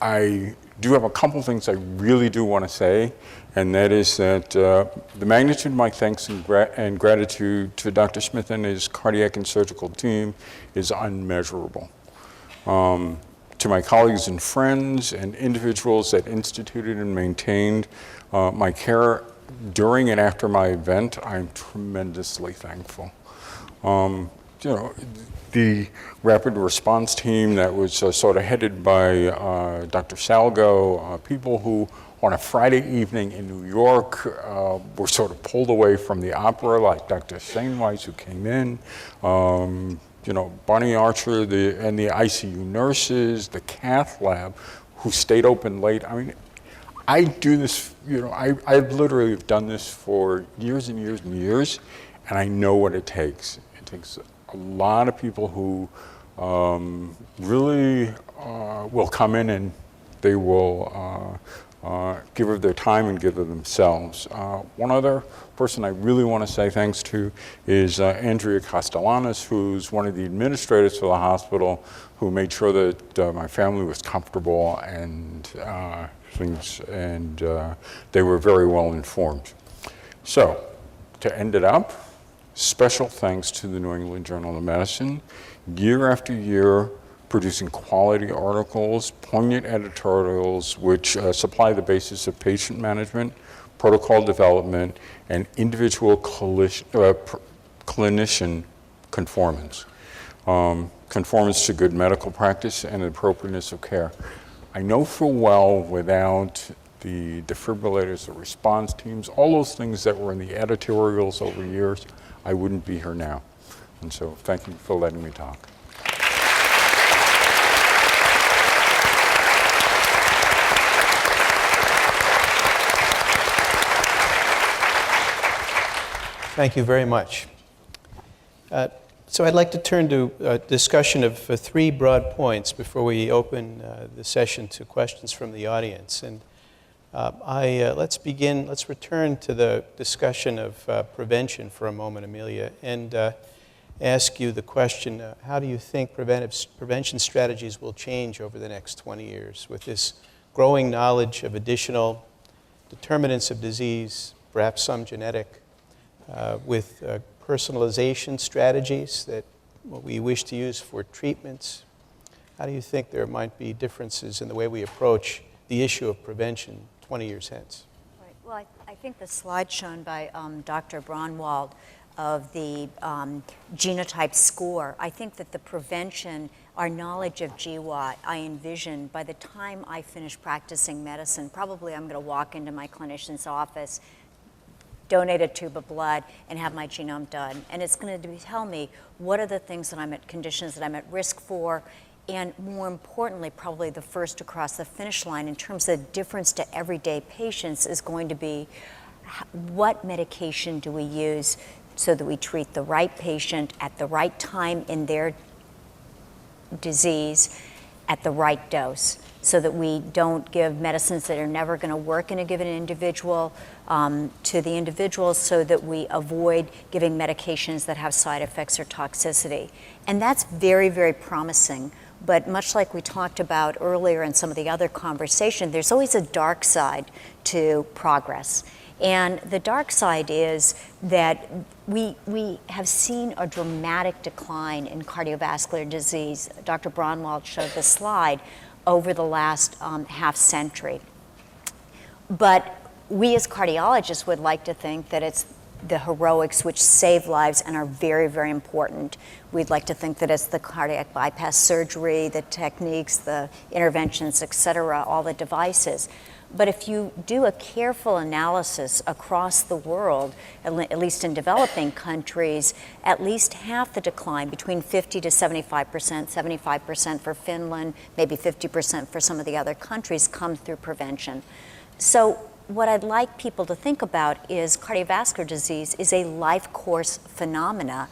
I do have a couple things I really do want to say, and that is that the magnitude of my thanks and gratitude to Dr. Smith and his cardiac and surgical team is unmeasurable. To my colleagues and friends and individuals that instituted and maintained my care during and after my event, I'm tremendously thankful. You know, the rapid response team that was sort of headed by Dr. Salgo, people who on a Friday evening in New York were sort of pulled away from the opera, like Dr. Steinweiss, who came in. You know, Bonnie Archer and the ICU nurses, the cath lab, who stayed open late. I mean, I do this, you know, I've literally done this for years and years and years, and I know what it takes. It takes a lot of people who really will come in and they will give of their time and give of themselves. One other person I really want to say thanks to is Andrea Castellanos, who's one of the administrators for the hospital, who made sure that my family was comfortable and things, and they were very well informed. So, to end it up, special thanks to the New England Journal of Medicine, year after year, producing quality articles, poignant editorials, which supply the basis of patient management, protocol development, and individual clinician conformance. Conformance to good medical practice and appropriateness of care. I know full well without the defibrillators, the response teams, all those things that were in the editorials over years, I wouldn't be here now. And so thank you for letting me talk. Thank you very much. So I'd like to turn to a discussion of three broad points before we open the session to questions from the audience. And let's return to the discussion of prevention for a moment, Amelia, and ask you the question, how do you think prevention strategies will change over the next 20 years with this growing knowledge of additional determinants of disease, perhaps some genetic, with personalization strategies that we wish to use for treatments? How do you think there might be differences in the way we approach the issue of prevention 20 years hence? Right. Well, I think the slide shown by Dr. Braunwald of the genotype score, I think that the prevention, our knowledge of GWAT, I envision by the time I finish practicing medicine, probably I'm going to walk into my clinician's office, donate a tube of blood, and have my genome done. And it's going to tell me what are the things that I'm at, conditions that I'm at risk for, and more importantly, probably the first to cross the finish line in terms of the difference to everyday patients is going to be what medication do we use so that we treat the right patient at the right time in their disease at the right dose, so that we don't give medicines that are never going to work in a given individual to the individual, so that we avoid giving medications that have side effects or toxicity. And that's very, very promising. But much like we talked about earlier in some of the other conversation, there's always a dark side to progress. And the dark side is that we have seen a dramatic decline in cardiovascular disease. Dr. Braunwald showed the slide over the last half century. But we as cardiologists would like to think that it's the heroics which save lives and are very, very important. We'd like to think that it's the cardiac bypass surgery, the techniques, the interventions, et cetera, all the devices. But if you do a careful analysis across the world, at least in developing countries, at least half the decline, between 50 to 75%, 75% for Finland, maybe 50% for some of the other countries, comes through prevention. So what I'd like people to think about is cardiovascular disease is a life course phenomena,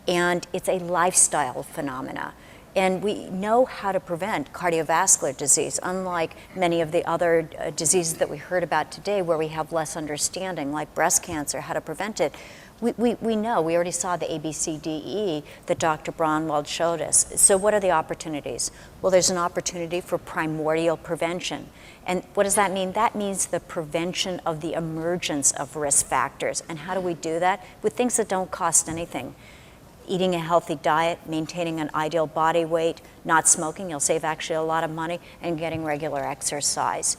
and it's a lifestyle phenomena. And we know how to prevent cardiovascular disease, unlike many of the other diseases that we heard about today where we have less understanding, like breast cancer, how to prevent it. We know, we already saw the ABCDE that Dr. Braunwald showed us. So what are the opportunities? Well, there's an opportunity for primordial prevention. And what does that mean? That means the prevention of the emergence of risk factors. And how do we do that? With things that don't cost anything. Eating a healthy diet, maintaining an ideal body weight, not smoking, you'll save actually a lot of money, and getting regular exercise.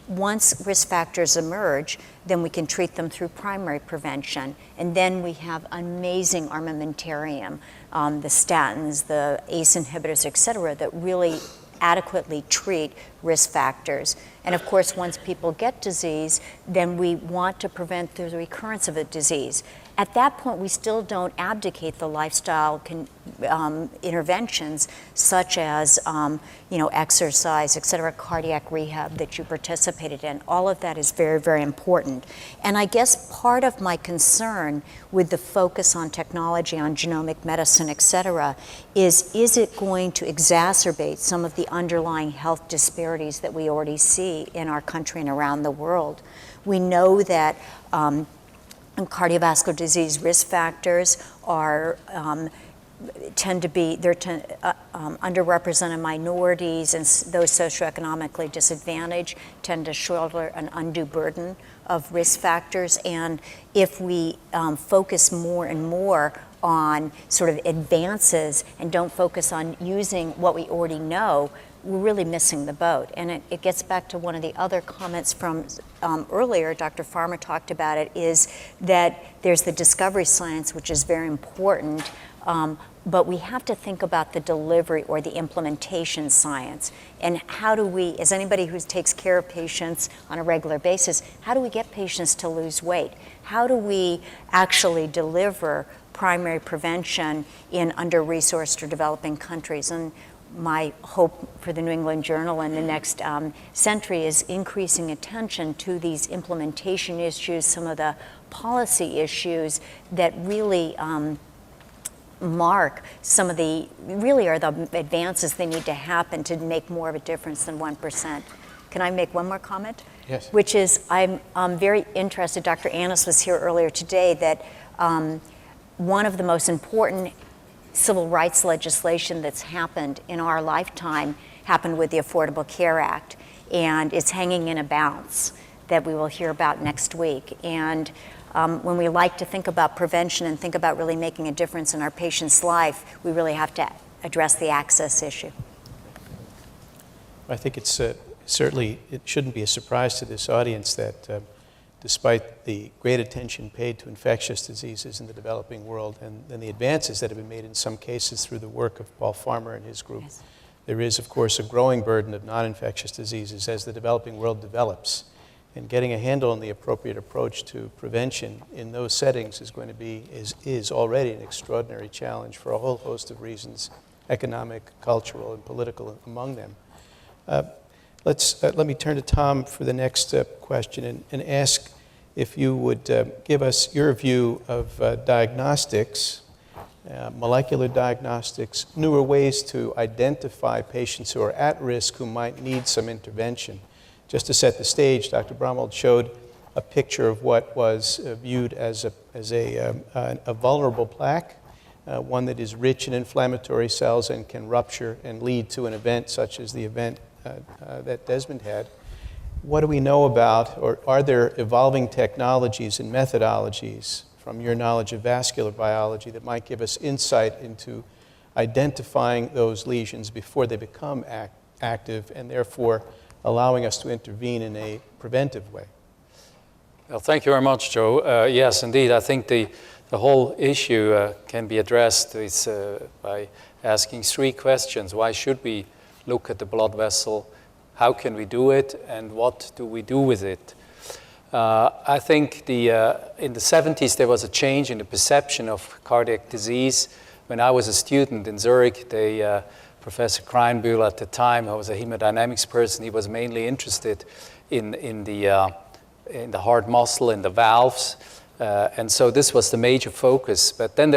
Once risk factors emerge, then we can treat them through primary prevention. And then we have amazing armamentarium, the statins, the ACE inhibitors, et cetera, that really adequately treat risk factors. And of course, once people get disease, then we want to prevent the recurrence of a disease. At that point, we still don't abdicate the lifestyle interventions such as exercise, et cetera, cardiac rehab that you participated in. All of that is very, very important. And I guess part of my concern with the focus on technology, on genomic medicine, et cetera, is it going to exacerbate some of the underlying health disparities that we already see in our country and around the world? We know that cardiovascular disease risk factors are tend to be underrepresented minorities, and those socioeconomically disadvantaged tend to shoulder an undue burden of risk factors. And if we focus more and more on sort of advances and don't focus on using what we already know, we're really missing the boat. And it gets back to one of the other comments from earlier, Dr. Farmer talked about it, is that there's the discovery science, which is very important, but we have to think about the delivery or the implementation science. And how do we, as anybody who takes care of patients on a regular basis, how do we get patients to lose weight? How do we actually deliver primary prevention in under-resourced or developing countries? And my hope for the New England Journal in the next century is increasing attention to these implementation issues, some of the policy issues that really mark some of the, really are the advances they need to happen to make more of a difference than 1%. Can I make one more comment? Yes. Which is, I'm very interested, Dr. Annis was here earlier today, that one of the most important civil rights legislation that's happened in our lifetime happened with the Affordable Care Act, and it's hanging in a balance that we will hear about next week. And when we like to think about prevention and think about really making a difference in our patient's life, we really have to address the access issue. I think it's certainly, it shouldn't be a surprise to this audience that despite the great attention paid to infectious diseases in the developing world and the advances that have been made in some cases through the work of Paul Farmer and his group, yes, there is, of course, a growing burden of non-infectious diseases as the developing world develops. And getting a handle on the appropriate approach to prevention in those settings is going to be, is already an extraordinary challenge for a whole host of reasons, economic, cultural, and political among them. Let me turn to Tom for the next question and ask if you would give us your view of diagnostics, molecular diagnostics, newer ways to identify patients who are at risk who might need some intervention. Just to set the stage, Dr. Braunwald showed a picture of what was viewed as a vulnerable plaque, one that is rich in inflammatory cells and can rupture and lead to an event such as the event that Desmond had. What do we know about, or are there evolving technologies and methodologies from your knowledge of vascular biology that might give us insight into identifying those lesions before they become active and therefore allowing us to intervene in a preventive way? Well, thank you very much, Joe. Yes, indeed, I think the whole issue can be addressed by asking three questions. Why should we look at the blood vessel? how can we do it, and what do we do with it? I think in the 70s there was a change in the perception of cardiac disease. When I was a student in Zurich, Professor Kreinbühl at the time, who was a hemodynamics person, he was mainly interested in the heart muscle and the valves. And so this was the major focus. But then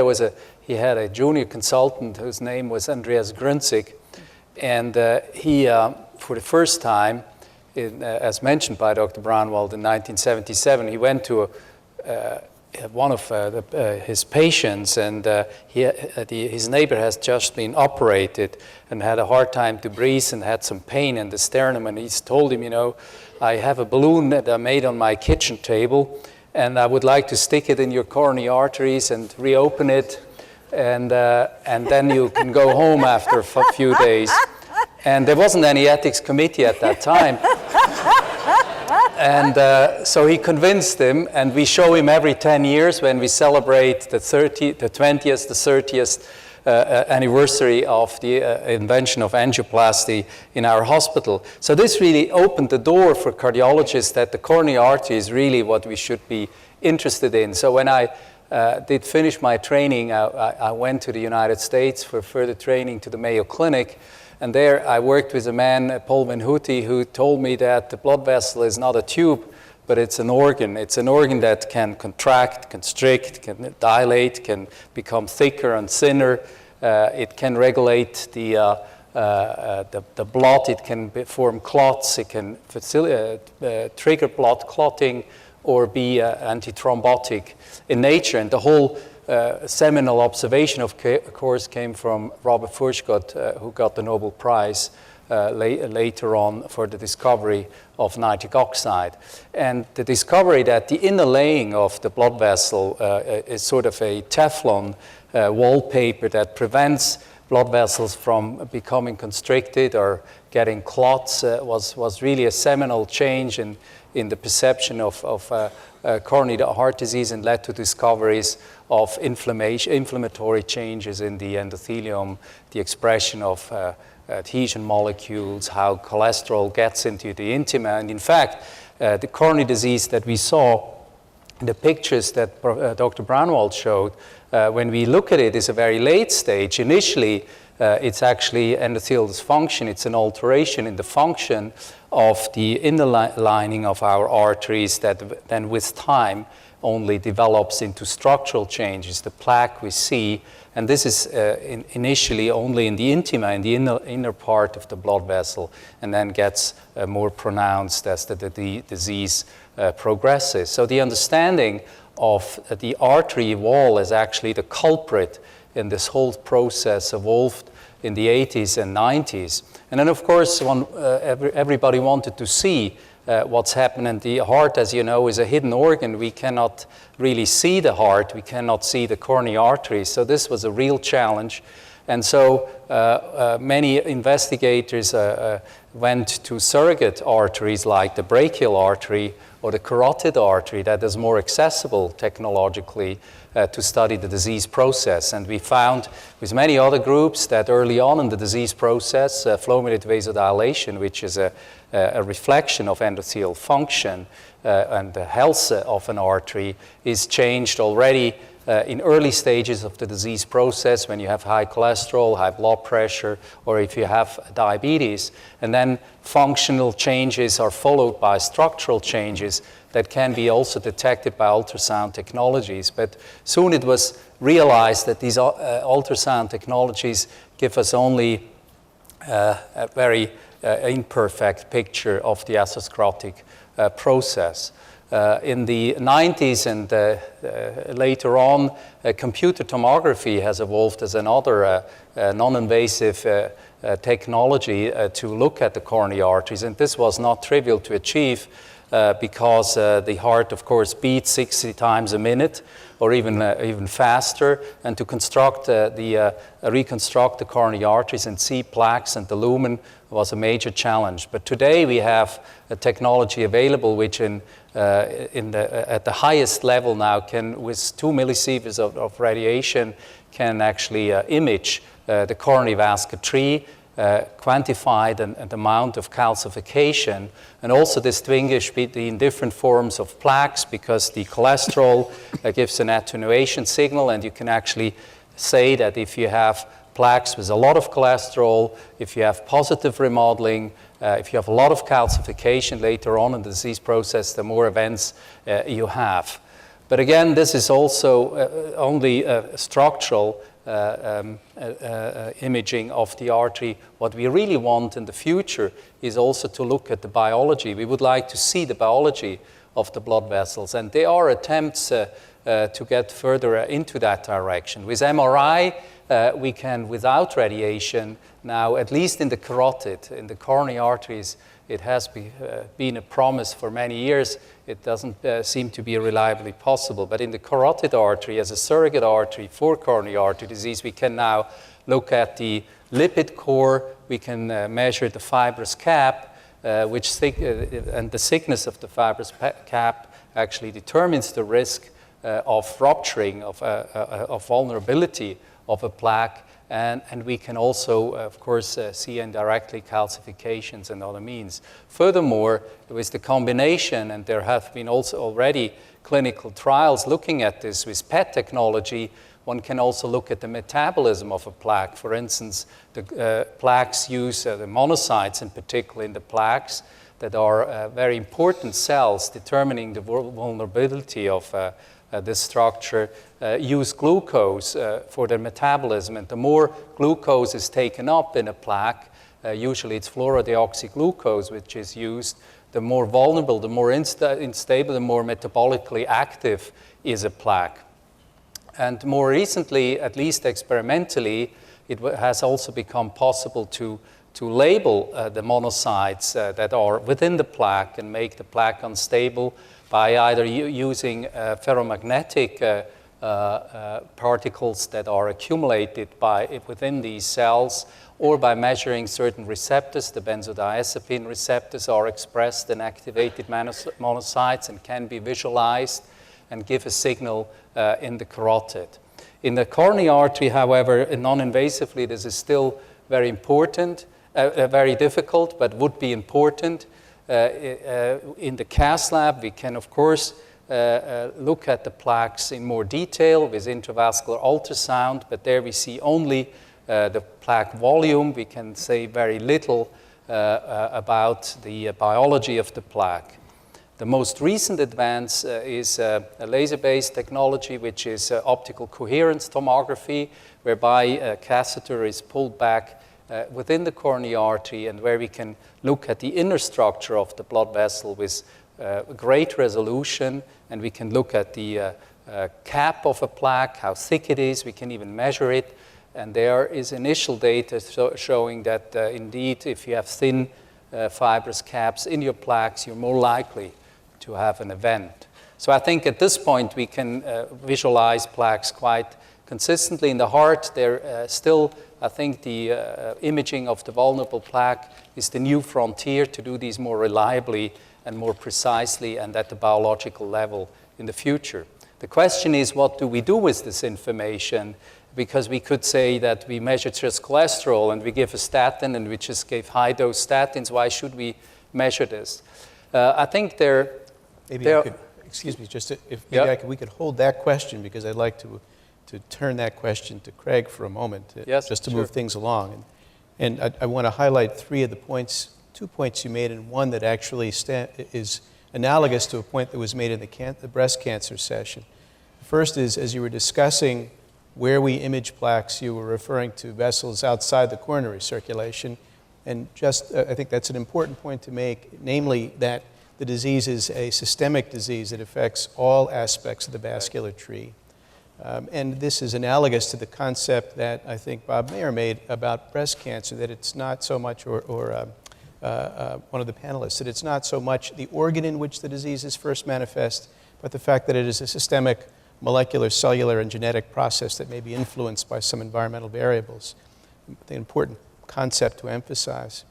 he had a junior consultant whose name was Andreas Grünzig. And he, for the first time, as mentioned by Dr. Braunwald in 1977, he went to one of his patients, and his neighbor has just been operated and had a hard time to breathe and had some pain in the sternum. And he's told him, I have a balloon that I made on my kitchen table, and I would like to stick it in your coronary arteries and reopen it, and then you can go home after a few days. And there wasn't any ethics committee at that time. And so he convinced him, and we show him every 10 years when we celebrate the 20th, the 30th anniversary of the invention of angioplasty in our hospital. So this really opened the door for cardiologists that the coronary artery is really what we should be interested in. So when I did finish my training, I went to the United States for further training to the Mayo Clinic. And there I worked with a man, Paul Van Houte, who told me that the blood vessel is not a tube, but it's an organ. It's an organ that can contract, constrict, can dilate, can become thicker and thinner. It can regulate the blood. It can form clots. It can trigger blood clotting or be antithrombotic in nature. And the whole seminal observation, of course, came from Robert Furchtgott, who got the Nobel Prize later on for the discovery of nitric oxide. And the discovery that the inner laying of the blood vessel is sort of a Teflon wallpaper that prevents blood vessels from becoming constricted or getting clots was really a seminal change in the perception of coronary heart disease, and led to discoveries of inflammatory changes in the endothelium, the expression of adhesion molecules, how cholesterol gets into the intima. And in fact, the coronary disease that we saw in the pictures that Dr. Braunwald showed, when we look at it, is a very late stage. Initially, it's actually endothelial dysfunction. It's an alteration in the function of the inner lining of our arteries that then with time only develops into structural changes, the plaque we see. And this is initially only in the intima, in the inner part of the blood vessel, and then gets more pronounced as the disease progresses. So the understanding of the artery wall is actually the culprit in this whole process evolved in the 80s and 90s. And then, of course, everybody wanted to see what's happening. The heart, as you know, is a hidden organ. We cannot really see the heart. We cannot see the coronary arteries. So this was a real challenge. And so many investigators went to surrogate arteries like the brachial artery or the carotid artery that is more accessible technologically to study the disease process. And we found with many other groups that early on in the disease process, flow-mediated vasodilation, which is a reflection of endothelial function and the health of an artery, is changed already in early stages of the disease process when you have high cholesterol, high blood pressure, or if you have diabetes. And then functional changes are followed by structural changes that can be also detected by ultrasound technologies. But soon it was realized that these ultrasound technologies give us only a very imperfect picture of the atherosclerotic process. In the 90s and later on, computer tomography has evolved as another non-invasive technology to look at the coronary arteries. And this was not trivial to achieve because the heart, of course, beats 60 times a minute or even faster. And to construct reconstruct the coronary arteries and see plaques and the lumen was a major challenge. But today we have a technology available which at the highest level now can, with 2 millisieverts of radiation, can actually image the coronary vascular tree quantify an amount of calcification, and also distinguish between different forms of plaques, because the cholesterol gives an attenuation signal, and you can actually say that if you have plaques with a lot of cholesterol, if you have positive remodeling, if you have a lot of calcification later on in the disease process, the more events you have. But again, this is also only structural imaging of the artery. What we really want in the future is also to look at the biology. We would like to see the biology of the blood vessels, and there are attempts to get further into that direction. With MRI, we can, without radiation, now, at least in the carotid, in the coronary arteries, it has been a promise for many years. It doesn't seem to be reliably possible. But in the carotid artery, as a surrogate artery for coronary artery disease, we can now look at the lipid core. We can measure the fibrous cap, and the thickness of the fibrous cap actually determines the risk of rupturing, of vulnerability of a plaque. And we can also, of course, see indirectly calcifications and other means. Furthermore, with the combination, and there have been also already clinical trials looking at this with PET technology, one can also look at the metabolism of a plaque. For instance, the plaques use the monocytes in particular in the plaques that are very important cells determining the vulnerability of this structure, use glucose for their metabolism. And the more glucose is taken up in a plaque, usually it's fluorodeoxyglucose which is used, the more vulnerable, the more unstable, the more metabolically active is a plaque. And more recently, at least experimentally, it has also become possible to label the monocytes that are within the plaque and make the plaque unstable by either using ferromagnetic particles that are accumulated within these cells, or by measuring certain receptors. The benzodiazepine receptors are expressed in activated monocytes and can be visualized and give a signal in the carotid. In the coronary artery, however, non-invasively, this is still very important, very difficult, but would be important. In the CAS lab, we can, of course, look at the plaques in more detail with intravascular ultrasound, but there we see only the plaque volume. We can say very little about the biology of the plaque. The most recent advance is a laser-based technology, which is optical coherence tomography, whereby a catheter is pulled back within the coronary artery, and where we can look at the inner structure of the blood vessel with great resolution, and we can look at the cap of a plaque, how thick it is. We can even measure it, and there is initial data showing that indeed, if you have thin fibrous caps in your plaques, you're more likely to have an event. So I think at this point we can visualize plaques quite consistently. In the heart, there still, I think the imaging of the vulnerable plaque is the new frontier to do these more reliably and more precisely and at the biological level in the future. The question is, what do we do with this information? Because we could say that we measure just cholesterol and we give a statin and we just gave high-dose statins. Why should we measure this? I think excuse me, just if maybe we could hold that question, because I'd like to turn that question to Craig for a moment, just to move things along. And I want to highlight two points you made, and one that actually is analogous to a point that was made in the breast cancer session. The first is, as you were discussing where we image plaques, you were referring to vessels outside the coronary circulation. And I think that's an important point to make, namely that the disease is a systemic disease that affects all aspects of the vascular tree. And this is analogous to the concept that I think Bob Mayer made about breast cancer, that it's not so much, or one of the panelists, that it's not so much the organ in which the disease is first manifest, but the fact that it is a systemic molecular, cellular, and genetic process that may be influenced by some environmental variables. The important concept to emphasize.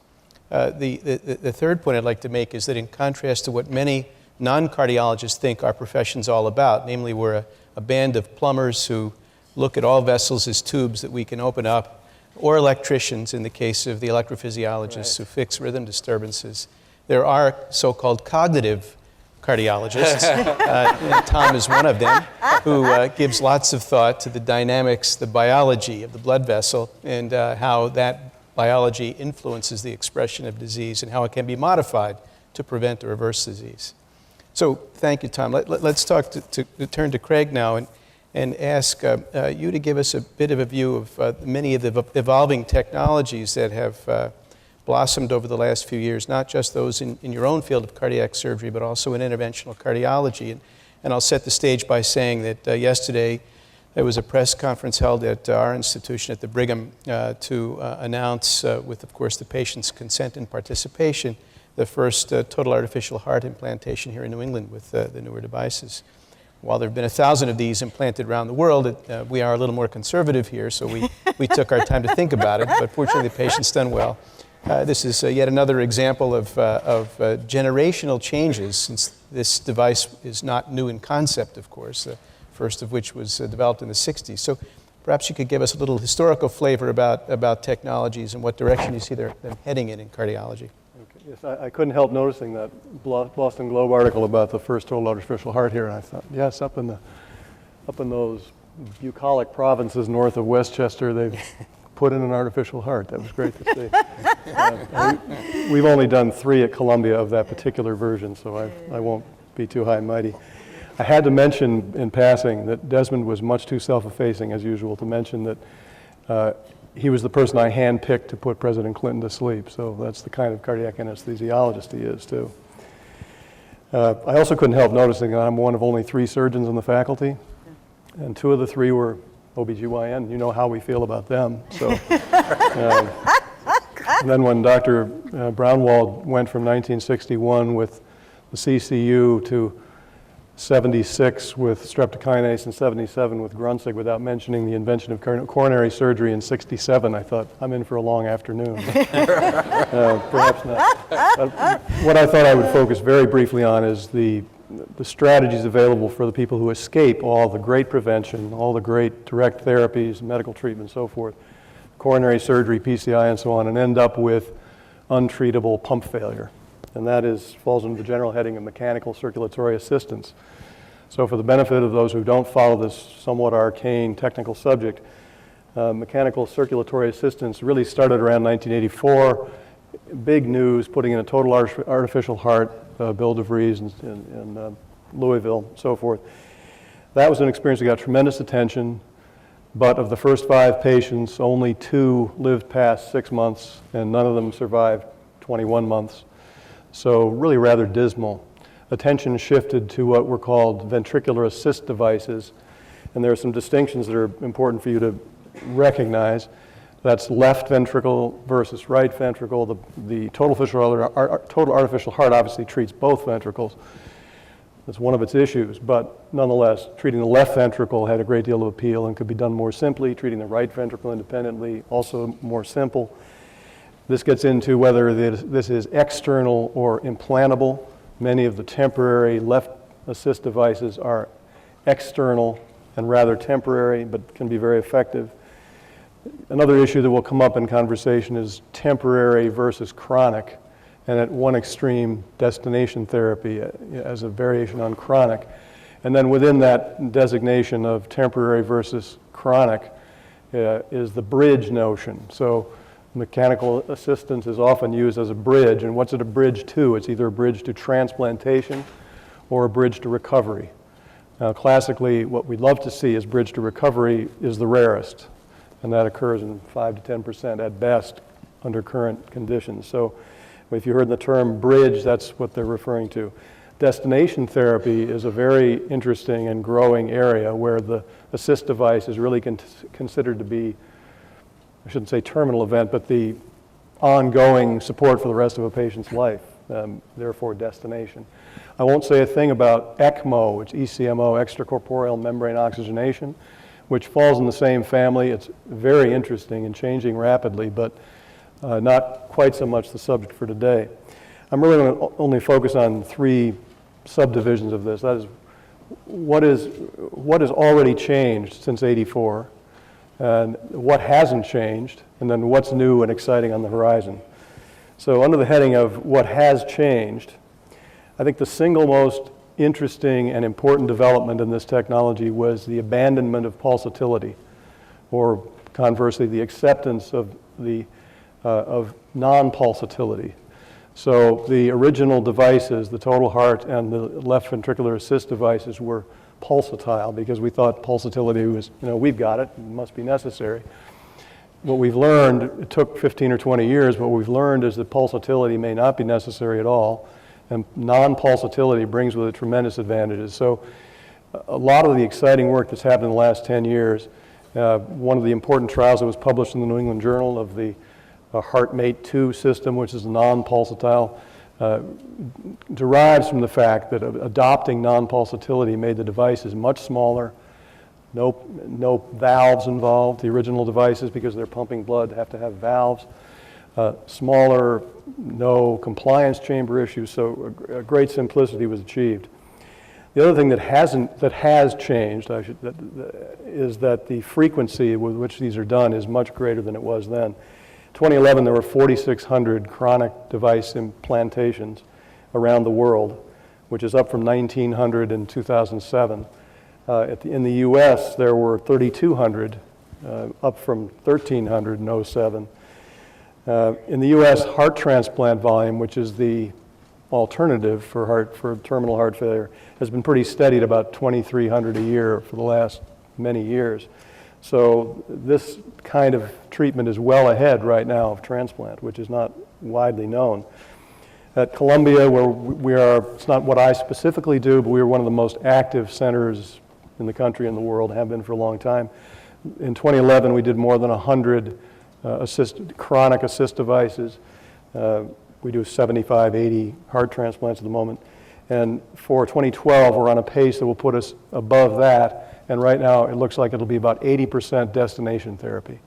The third point I'd like to make is that in contrast to what many non-cardiologists think our profession's all about, namely we're a band of plumbers who look at all vessels as tubes that we can open up or electricians in the case of the electrophysiologists who fix rhythm disturbances. There are so-called cognitive cardiologists. Tom is one of them, who gives lots of thought to the dynamics, the biology of the blood vessel, and how that biology influences the expression of disease and how it can be modified to prevent or reverse disease. So thank you, Tom. Let's turn to Craig now and ask you to give us a bit of a view of many of the evolving technologies that have blossomed over the last few years, not just those in your own field of cardiac surgery, but also in interventional cardiology. And I'll set the stage by saying that yesterday there was a press conference held at our institution at the Brigham to announce, with of course the patient's consent and participation, the first total artificial heart implantation here in New England with the newer devices. While there have been 1,000 of these implanted around the world, we are a little more conservative here, so we took our time to think about it, but fortunately the patient's done well. This is yet another example of generational changes, since this device is not new in concept, of course, the first of which was developed in the 60s. So perhaps you could give us a little historical flavor about technologies and what direction you see them heading in cardiology. Okay. Yes, I couldn't help noticing that Boston Globe article about the first total artificial heart here, and I thought, yes, up in those bucolic provinces north of Westchester, they've put in an artificial heart. That was great to see. We've only done 3 at Columbia of that particular version, so I won't be too high and mighty. I had to mention in passing that Desmond was much too self-effacing, as usual, to mention that he was the person I handpicked to put President Clinton to sleep, so that's the kind of cardiac anesthesiologist he is, too. I also couldn't help noticing that I'm one of only 3 surgeons in the faculty, and 2 of the 3 were OBGYN. You know how we feel about them. So, and then when Dr. Brownwald went from 1961 with the CCU to 76 with streptokinase and 77 with Grunsig, without mentioning the invention of coronary surgery in 67, I thought, I'm in for a long afternoon. Perhaps not. What I thought I would focus very briefly on is the strategies available for the people who escape all the great prevention, all the great direct therapies, medical treatment, and so forth, coronary surgery, PCI, and so on, and end up with untreatable pump failure. And that falls under the general heading of mechanical circulatory assistance. So for the benefit of those who don't follow this somewhat arcane technical subject, mechanical circulatory assistance really started around 1984. Big news, putting in a total artificial heart, Bill DeVries in Louisville, so forth. That was an experience that got tremendous attention, but of the first 5 patients, only 2 lived past 6 months, and none of them survived 21 months. So really rather dismal. Attention shifted to what were called ventricular assist devices, and there are some distinctions that are important for you to recognize. That's left ventricle versus right ventricle. The total artificial heart obviously treats both ventricles. That's one of its issues, but nonetheless, treating the left ventricle had a great deal of appeal and could be done more simply. Treating the right ventricle independently, also more simple. This gets into whether this is external or implantable. Many of the temporary left assist devices are external and rather temporary, but can be very effective. Another issue that will come up in conversation is temporary versus chronic, and at one extreme, destination therapy as a variation on chronic. And then within that designation of temporary versus chronic is the bridge notion. So mechanical assistance is often used as a bridge, and what's it a bridge to? It's either a bridge to transplantation or a bridge to recovery. Now, classically, what we'd love to see is bridge to recovery is the rarest, and that occurs in 5 to 10% at best under current conditions. So if you heard the term bridge, that's what they're referring to. Destination therapy is a very interesting and growing area where the assist device is really considered to be, I shouldn't say terminal event, but the ongoing support for the rest of a patient's life, therefore destination. I won't say a thing about ECMO, which ECMO, extracorporeal membrane oxygenation, which falls in the same family. It's very interesting and changing rapidly, but not quite so much the subject for today. I'm really going to only focus on 3 subdivisions of this. That is, what has already changed since '84, and what hasn't changed, and then what's new and exciting on the horizon. So under the heading of what has changed, I think the single most interesting and important development in this technology was the abandonment of pulsatility, or conversely, the acceptance of non-pulsatility. So the original devices, the total heart and the left ventricular assist devices, were pulsatile because we thought pulsatility was, we've got it must be necessary. What we've learned, it took 15 or 20 years, but what we've learned is that pulsatility may not be necessary at all, and non-pulsatility brings with it tremendous advantages. So a lot of the exciting work that's happened in the last 10 years, one of the important trials that was published in the New England Journal of the HeartMate 2 system, which is non-pulsatile, derives from the fact that adopting non-pulsatility made the devices much smaller, no valves involved. The original devices, because they're pumping blood, have to have valves. Smaller, no compliance chamber issues, so a great simplicity was achieved. The other thing that has changed is that the frequency with which these are done is much greater than it was then. In 2011, there were 4,600 chronic device implantations around the world, which is up from 1,900 in 2007. In the US, there were 3,200, up from 1,300 in 2007. In the US, heart transplant volume, which is the alternative for terminal heart failure, has been pretty steady at about 2,300 a year for the last many years. So this kind of treatment is well ahead right now of transplant, which is not widely known. At Columbia, where we are, it's not what I specifically do, but we are one of the most active centers in the country and the world, have been for a long time. In 2011, we did more than 100 chronic assist devices. We do 75, 80 heart transplants at the moment. And for 2012, we're on a pace that will put us above that. And right now, it looks like it'll be about 80% destination therapy.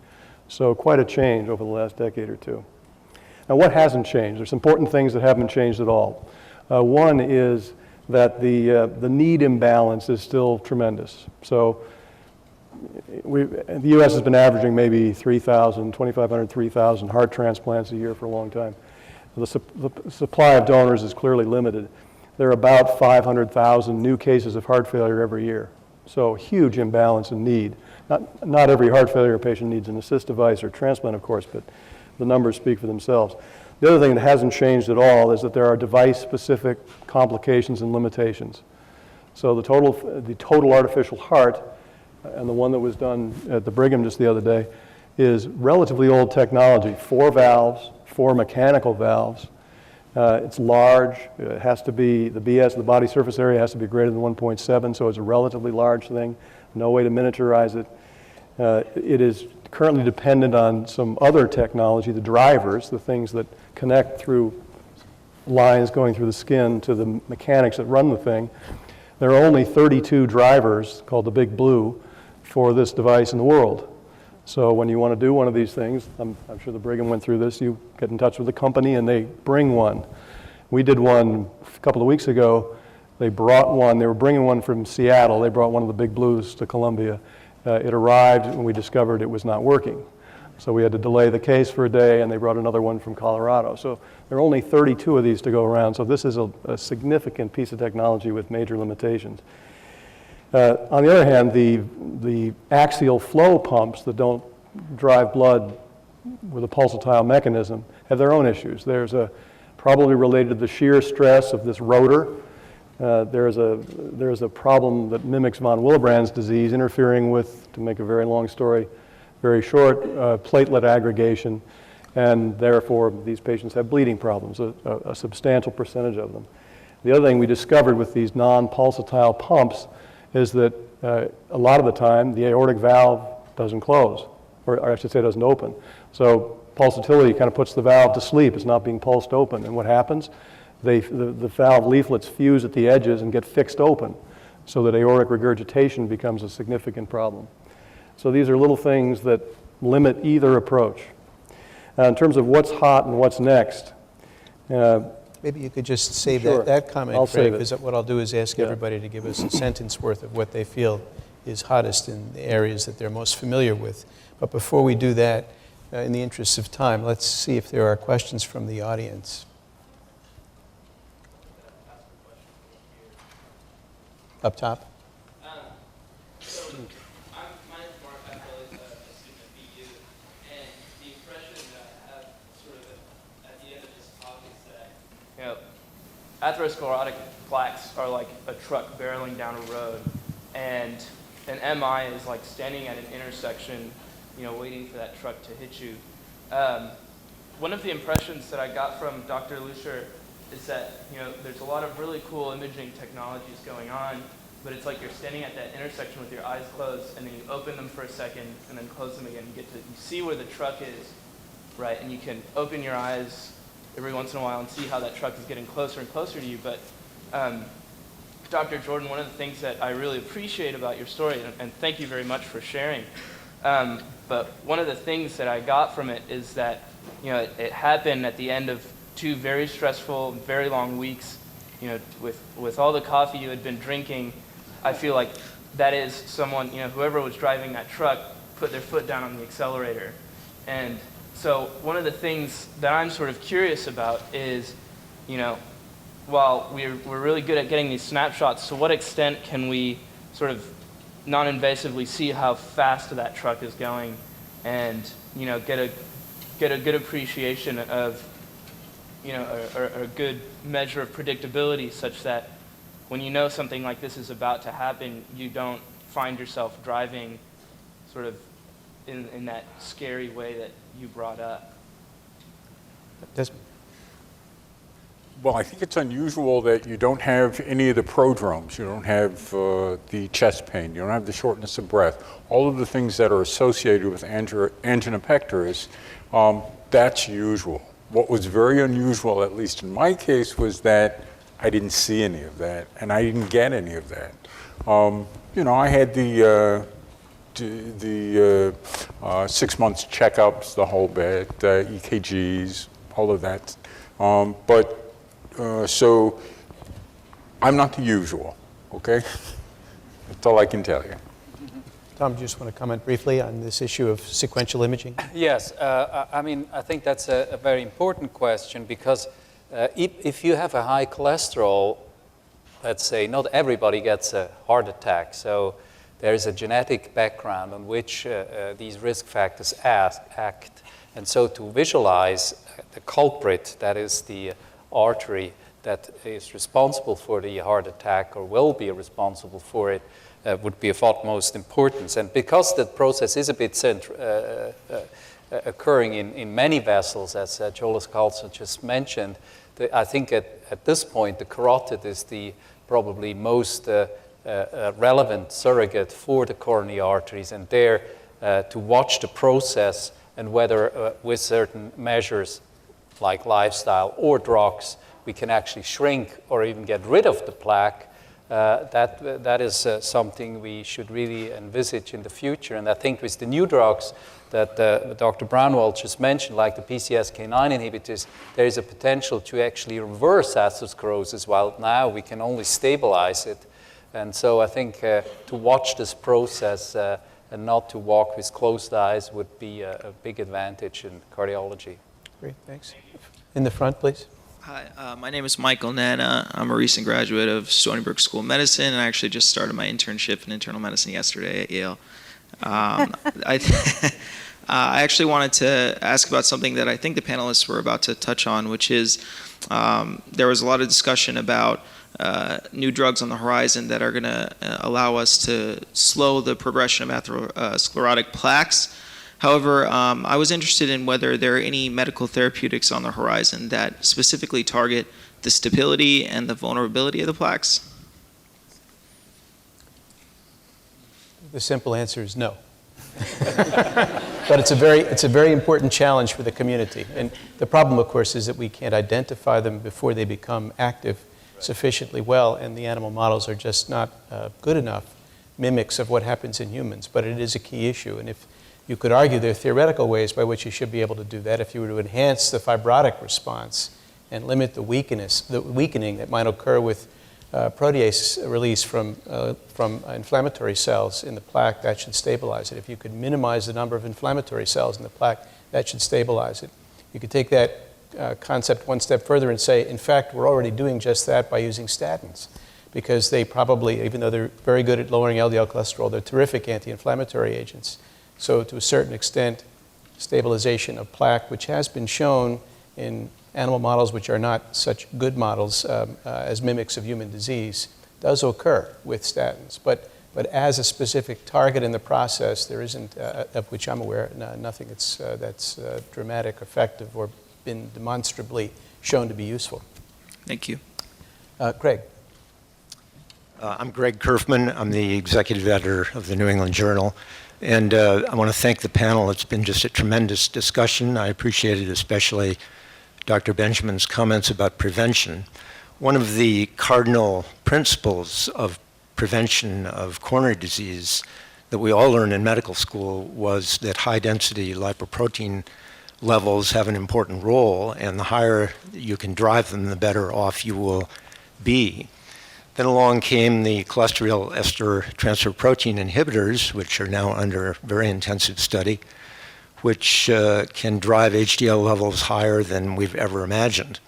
So quite a change over the last decade or two. Now, what hasn't changed? There's important things that haven't changed at all. One is that the need imbalance is still tremendous. So the U.S. has been averaging maybe 3,000, 2,500, 3,000 heart transplants a year for a long time. The supply of donors is clearly limited. There are about 500,000 new cases of heart failure every year. So huge imbalance in need. Not every heart failure patient needs an assist device or transplant, of course, but the numbers speak for themselves. The other thing that hasn't changed at all is that there are device-specific complications and limitations. So the total artificial heart, and the one that was done at the Brigham just the other day, is relatively old technology. 4 valves, 4 mechanical valves. It's large. It has to be, the BS, the body surface area, has to be greater than 1.7, so it's a relatively large thing. No way to miniaturize it. It is currently dependent on some other technology, the drivers, the things that connect through lines going through the skin to the mechanics that run the thing. There are only 32 drivers, called the Big Blue, for this device in the world. So when you want to do one of these things, I'm sure the Brigham went through this, you get in touch with the company and they bring one. We did one a couple of weeks ago. They brought one, they were bringing one from Seattle. They brought one of the Big Blues to Columbia. It arrived and we discovered it was not working. So we had to delay the case for a day, and they brought another one from Colorado. So there are only 32 of these to go around. So this is a significant piece of technology with major limitations. On the other hand, the axial flow pumps that don't drive blood with a pulsatile mechanism have their own issues. There's probably related to the shear stress of this rotor. There's a problem that mimics von Willebrand's disease, interfering with, to make a very long story very short, platelet aggregation, and therefore these patients have bleeding problems, a substantial percentage of them. The other thing we discovered with these non-pulsatile pumps is that a lot of the time the aortic valve doesn't close, or I should say doesn't open. So pulsatility kind of puts the valve to sleep. It's not being pulsed open. And what happens? The valve leaflets fuse at the edges and get fixed open so that aortic regurgitation becomes a significant problem. So these are little things that limit either approach. In terms of what's hot and what's next, Maybe you could just save Sure. that comment, I'll Craig, save it. because what I'll do is ask Yeah. everybody to give us a sentence worth of what they feel is hottest in the areas that they're most familiar with. But before we do that, in the interest of time, let's see if there are questions from the audience. Up top. My name's Mark. I'm a student at BU, and the impression that I have sort of at the end of this talk is that, atherosclerotic plaques are like a truck barreling down a road, and an MI is like standing at an intersection, waiting for that truck to hit you. One of the impressions that I got from Dr. Lucier is that, there's a lot of really cool imaging technologies going on, but it's like you're standing at that intersection with your eyes closed, and then you open them for a second, and then close them again. You see where the truck is, right? And you can open your eyes every once in a while and see how that truck is getting closer and closer to you. But Dr. Jordan, one of the things that I really appreciate about your story, and thank you very much for sharing, but one of the things that I got from it is that, it happened at the end of 2 very stressful, very long weeks, with all the coffee you had been drinking. I feel like that is someone, whoever was driving that truck put their foot down on the accelerator. And so one of the things that I'm sort of curious about is, while we're really good at getting these snapshots, to what extent can we sort of non-invasively see how fast that truck is going, and get a good appreciation of a good measure of predictability, such that when something like this is about to happen, you don't find yourself driving sort of in that scary way that you brought up. Desmond. Well, I think it's unusual that you don't have any of the prodromes. You don't have the chest pain. You don't have the shortness of breath. All of the things that are associated with angina pectoris, that's usual. What was very unusual, at least in my case, was that I didn't see any of that, and I didn't get any of that. I had the 6 months checkups, the whole bit, EKGs, all of that. So I'm not the usual, okay? That's all I can tell you. Tom, do you just want to comment briefly on this issue of sequential imaging? Yes, I think that's a very important question, because if you have a high cholesterol, let's say, not everybody gets a heart attack. So there is a genetic background on which these risk factors act. And so to visualize the culprit, that is the artery that is responsible for the heart attack or will be responsible for it, would be of utmost importance. And because that process is a bit occurring in many vessels, as Joel Scalzo just mentioned, I think at this point the carotid is the probably most relevant surrogate for the coronary arteries, and there to watch the process and whether with certain measures like lifestyle or drugs we can actually shrink or even get rid of the plaque. That is something we should really envisage in the future. And I think with the new drugs that Dr. Brownwald just mentioned, like the PCSK9 inhibitors, there is a potential to actually reverse atherosclerosis, while now we can only stabilize it. And so I think to watch this process and not to walk with closed eyes would be a big advantage in cardiology. Great, thanks. In the front, please. Hi, my name is Michael Nana. I'm a recent graduate of Stony Brook School of Medicine, and I actually just started my internship in internal medicine yesterday at Yale. I actually wanted to ask about something that I think the panelists were about to touch on, which is there was a lot of discussion about new drugs on the horizon that are going to allow us to slow the progression of atherosclerotic plaques. However, I was interested in whether there are any medical therapeutics on the horizon that specifically target the stability and the vulnerability of the plaques. The simple answer is no. But it's a very important challenge for the community. And the problem, of course, is that we can't identify them before they become active sufficiently well, and the animal models are just not good enough mimics of what happens in humans. But it is a key issue, and if you could argue there are theoretical ways by which you should be able to do that. If you were to enhance the fibrotic response and limit the weakening that might occur with protease release from inflammatory cells in the plaque, that should stabilize it. If you could minimize the number of inflammatory cells in the plaque, that should stabilize it. You could take that concept one step further and say, in fact, we're already doing just that by using statins, because they probably, even though they're very good at lowering LDL cholesterol, they're terrific anti-inflammatory agents. So to a certain extent, stabilization of plaque, which has been shown in animal models which are not such good models as mimics of human disease, does occur with statins. But as a specific target in the process, there isn't, of which I'm aware, nothing that's dramatic, effective, or been demonstrably shown to be useful. Thank you. Greg. I'm Greg Kerfman. I'm the executive editor of the New England Journal. And I want to thank the panel. It's been just a tremendous discussion. I appreciated especially Dr. Benjamin's comments about prevention. One of the cardinal principles of prevention of coronary disease that we all learned in medical school was that high-density lipoprotein levels have an important role, and the higher you can drive them, the better off you will be. Then along came the cholesterol ester transfer protein inhibitors, which are now under very intensive study, which can drive HDL levels higher than we've ever imagined.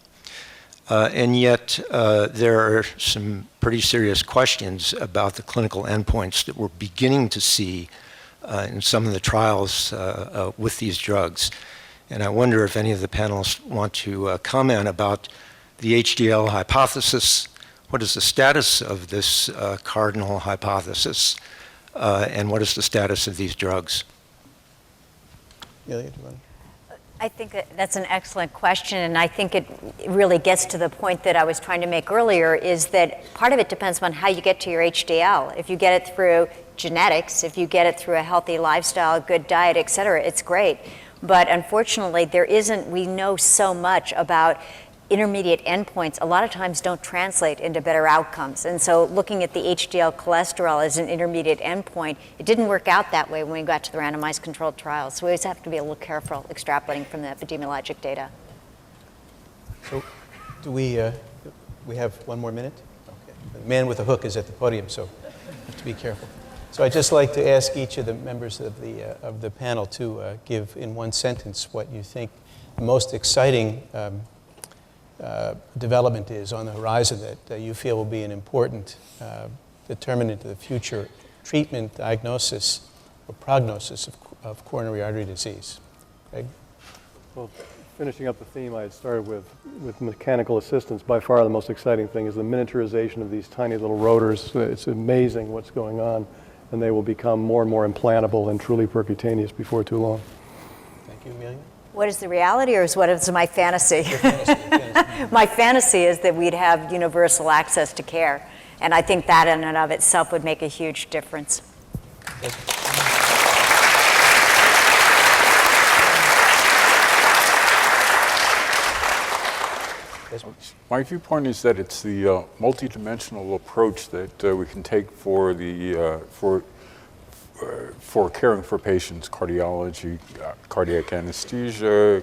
And yet, there are some pretty serious questions about the clinical endpoints that we're beginning to see in some of the trials with these drugs. And I wonder if any of the panelists want to comment about the HDL hypothesis. What is the status of this cardinal hypothesis? And what is the status of these drugs? I think that's an excellent question, and I think it really gets to the point that I was trying to make earlier, is that part of it depends on how you get to your HDL. If you get it through genetics, if you get it through a healthy lifestyle, good diet, et cetera, it's great. But unfortunately, we know so much about intermediate endpoints a lot of times don't translate into better outcomes. And so looking at the HDL cholesterol as an intermediate endpoint, it didn't work out that way when we got to the randomized controlled trials. So we always have to be a little careful extrapolating from the epidemiologic data. So do we have one more minute? Okay. The man with the hook is at the podium, so have to be careful. So I'd just like to ask each of the members of the panel to give in one sentence what you think the most exciting development is on the horizon that you feel will be an important determinant of the future treatment, diagnosis, or prognosis of coronary artery disease. Greg? Well, finishing up the theme I had started with mechanical assistance, by far the most exciting thing is the miniaturization of these tiny little rotors. It's amazing what's going on, and they will become more and more implantable and truly percutaneous before too long. Thank you, Amelia. What is the reality, or is what is my fantasy? My fantasy is that we'd have universal access to care, and I think that in and of itself would make a huge difference. My viewpoint is that it's the multidimensional approach that we can take for caring for patients, cardiology, cardiac anesthesia,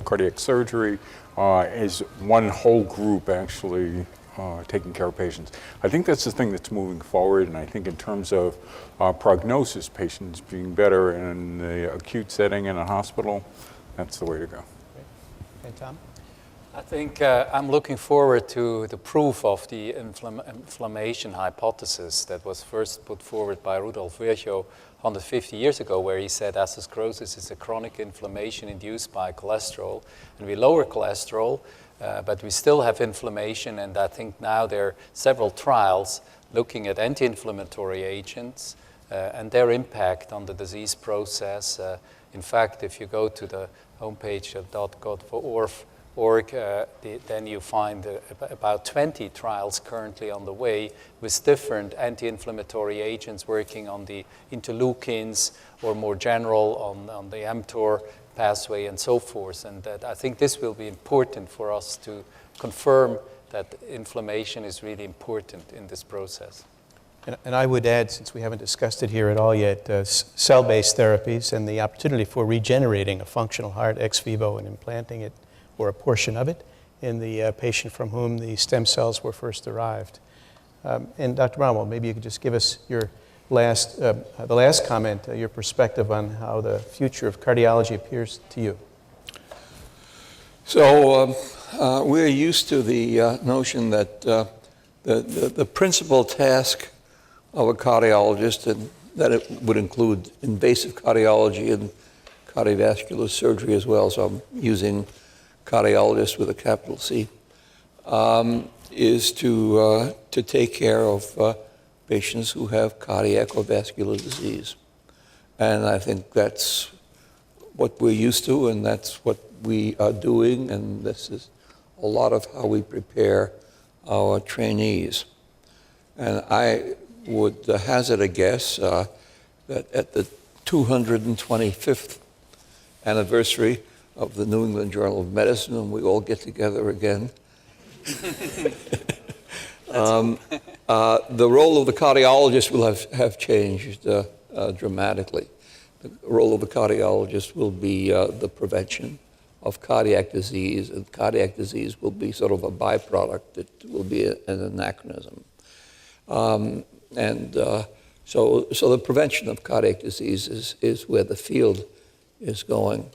cardiac surgery, as one whole group actually taking care of patients. I think that's the thing that's moving forward, and I think in terms of prognosis, patients being better in the acute setting in a hospital, that's the way to go. And Tom? I think I'm looking forward to the proof of the inflammation hypothesis that was first put forward by Rudolf Virchow 150 years ago, where he said atherosclerosis is a chronic inflammation induced by cholesterol, and we lower cholesterol, but we still have inflammation, and I think now there are several trials looking at anti-inflammatory agents and their impact on the disease process. In fact, if you go to the homepage of .gov.org, then you find about 20 trials currently on the way with different anti-inflammatory agents working on the interleukins or more general on the mTOR pathway and so forth. And that I think this will be important for us to confirm that inflammation is really important in this process. And I would add, since we haven't discussed it here at all yet, cell-based therapies and the opportunity for regenerating a functional heart ex vivo and implanting it or a portion of it in the patient from whom the stem cells were first derived. And Dr. Bromwell, maybe you could just give us your the last comment, your perspective on how the future of cardiology appears to you. So we're used to the notion that the principal task of a cardiologist, and that it would include invasive cardiology and cardiovascular surgery as well, so I'm using cardiologist with a capital C, is to take care of patients who have cardiac or vascular disease. And I think that's what we're used to, and that's what we are doing, and this is a lot of how we prepare our trainees. And I would hazard a guess that at the 225th anniversary of the New England Journal of Medicine, when we all get together again, the role of the cardiologist will have changed dramatically. The role of the cardiologist will be the prevention of cardiac disease, and cardiac disease will be sort of a byproduct. It will be an anachronism. So the prevention of cardiac disease is where the field is going.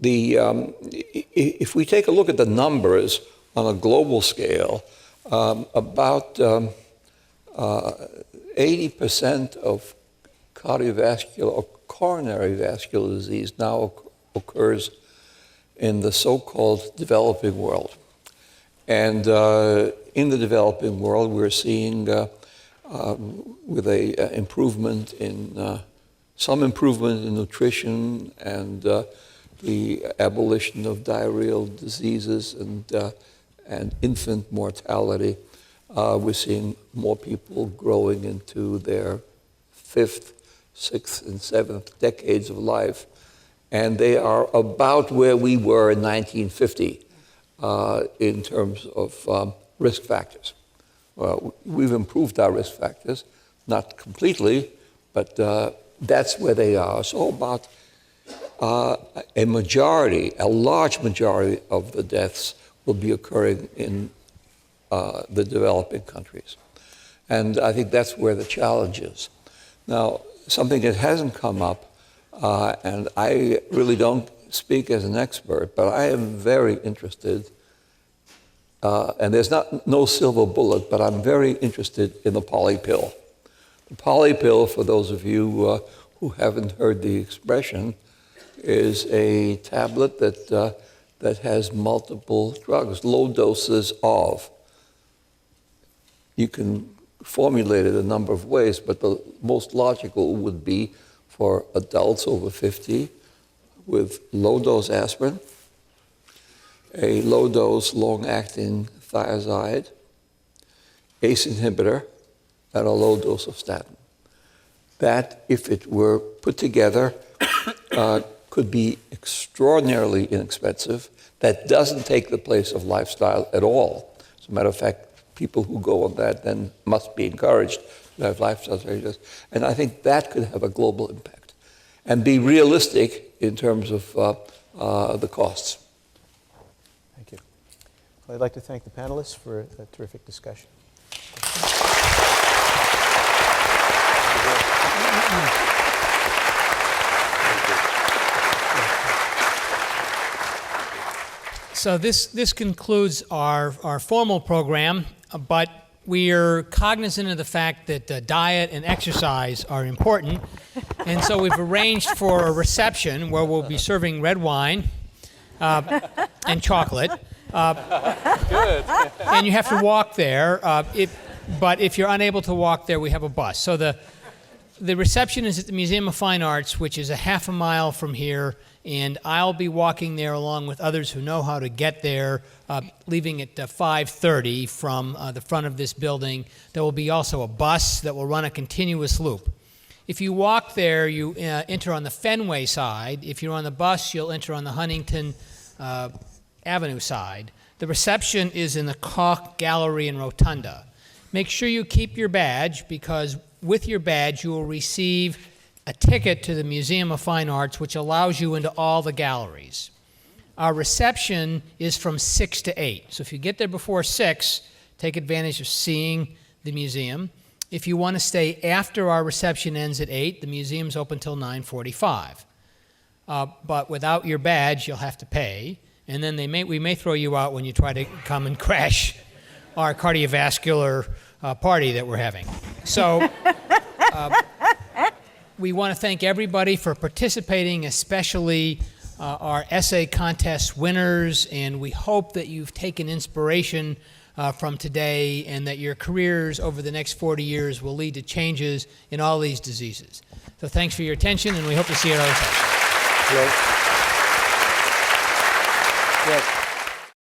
If we take a look at the numbers on a global scale, about 80% of cardiovascular or coronary vascular disease now occurs in the so-called developing world. And in the developing world, we're seeing with a improvement in some improvement in nutrition and the abolition of diarrheal diseases and infant mortality. We're seeing more people growing into their 5th, 6th, and 7th decades of life. And they are about where we were in 1950 in terms of risk factors. We've improved our risk factors, not completely, but that's where they are. So about a large majority of the deaths will be occurring in the developing countries. And I think that's where the challenge is. Now, something that hasn't come up, and I really don't speak as an expert, but I am very interested, and there's no silver bullet, but I'm very interested in the poly pill. The poly pill, for those of you who haven't heard the expression, is a tablet that has multiple drugs, low doses of. You can formulate it a number of ways, but the most logical would be for adults over 50 with low-dose aspirin, a low-dose long-acting thiazide, ACE inhibitor, and a low dose of statin. That, if it were put together, could be extraordinarily inexpensive. That doesn't take the place of lifestyle at all. As a matter of fact, people who go on that then must be encouraged to have lifestyle changes. And I think that could have a global impact and be realistic in terms of the costs. Thank you. Well, I'd like to thank the panelists for a terrific discussion. So this concludes our formal program, but we are cognizant of the fact that diet and exercise are important, and so we've arranged for a reception where we'll be serving red wine and chocolate. Good. And you have to walk there. But if you're unable to walk there, we have a bus. So the reception is at the Museum of Fine Arts, which is a half a mile from here, and I'll be walking there along with others who know how to get there, leaving at 5:30 from the front of this building. There will be also a bus that will run a continuous loop. If you walk there, you enter on the Fenway side. If you're on the bus, you'll enter on the Huntington Avenue side. The reception is in the Koch Gallery and Rotunda. Make sure you keep your badge, because with your badge you will receive a ticket to the Museum of Fine Arts, which allows you into all the galleries. Our reception is from 6 to 8. So if you get there before 6, take advantage of seeing the museum. If you want to stay after our reception ends at 8, the museum's open till 9:45. But without your badge, you'll have to pay. And then we may throw you out when you try to come and crash our cardiovascular party that we're having. So we want to thank everybody for participating, especially our essay contest winners, and we hope that you've taken inspiration from today and that your careers over the next 40 years will lead to changes in all these diseases. So thanks for your attention, and we hope to see you at other sessions. Yes.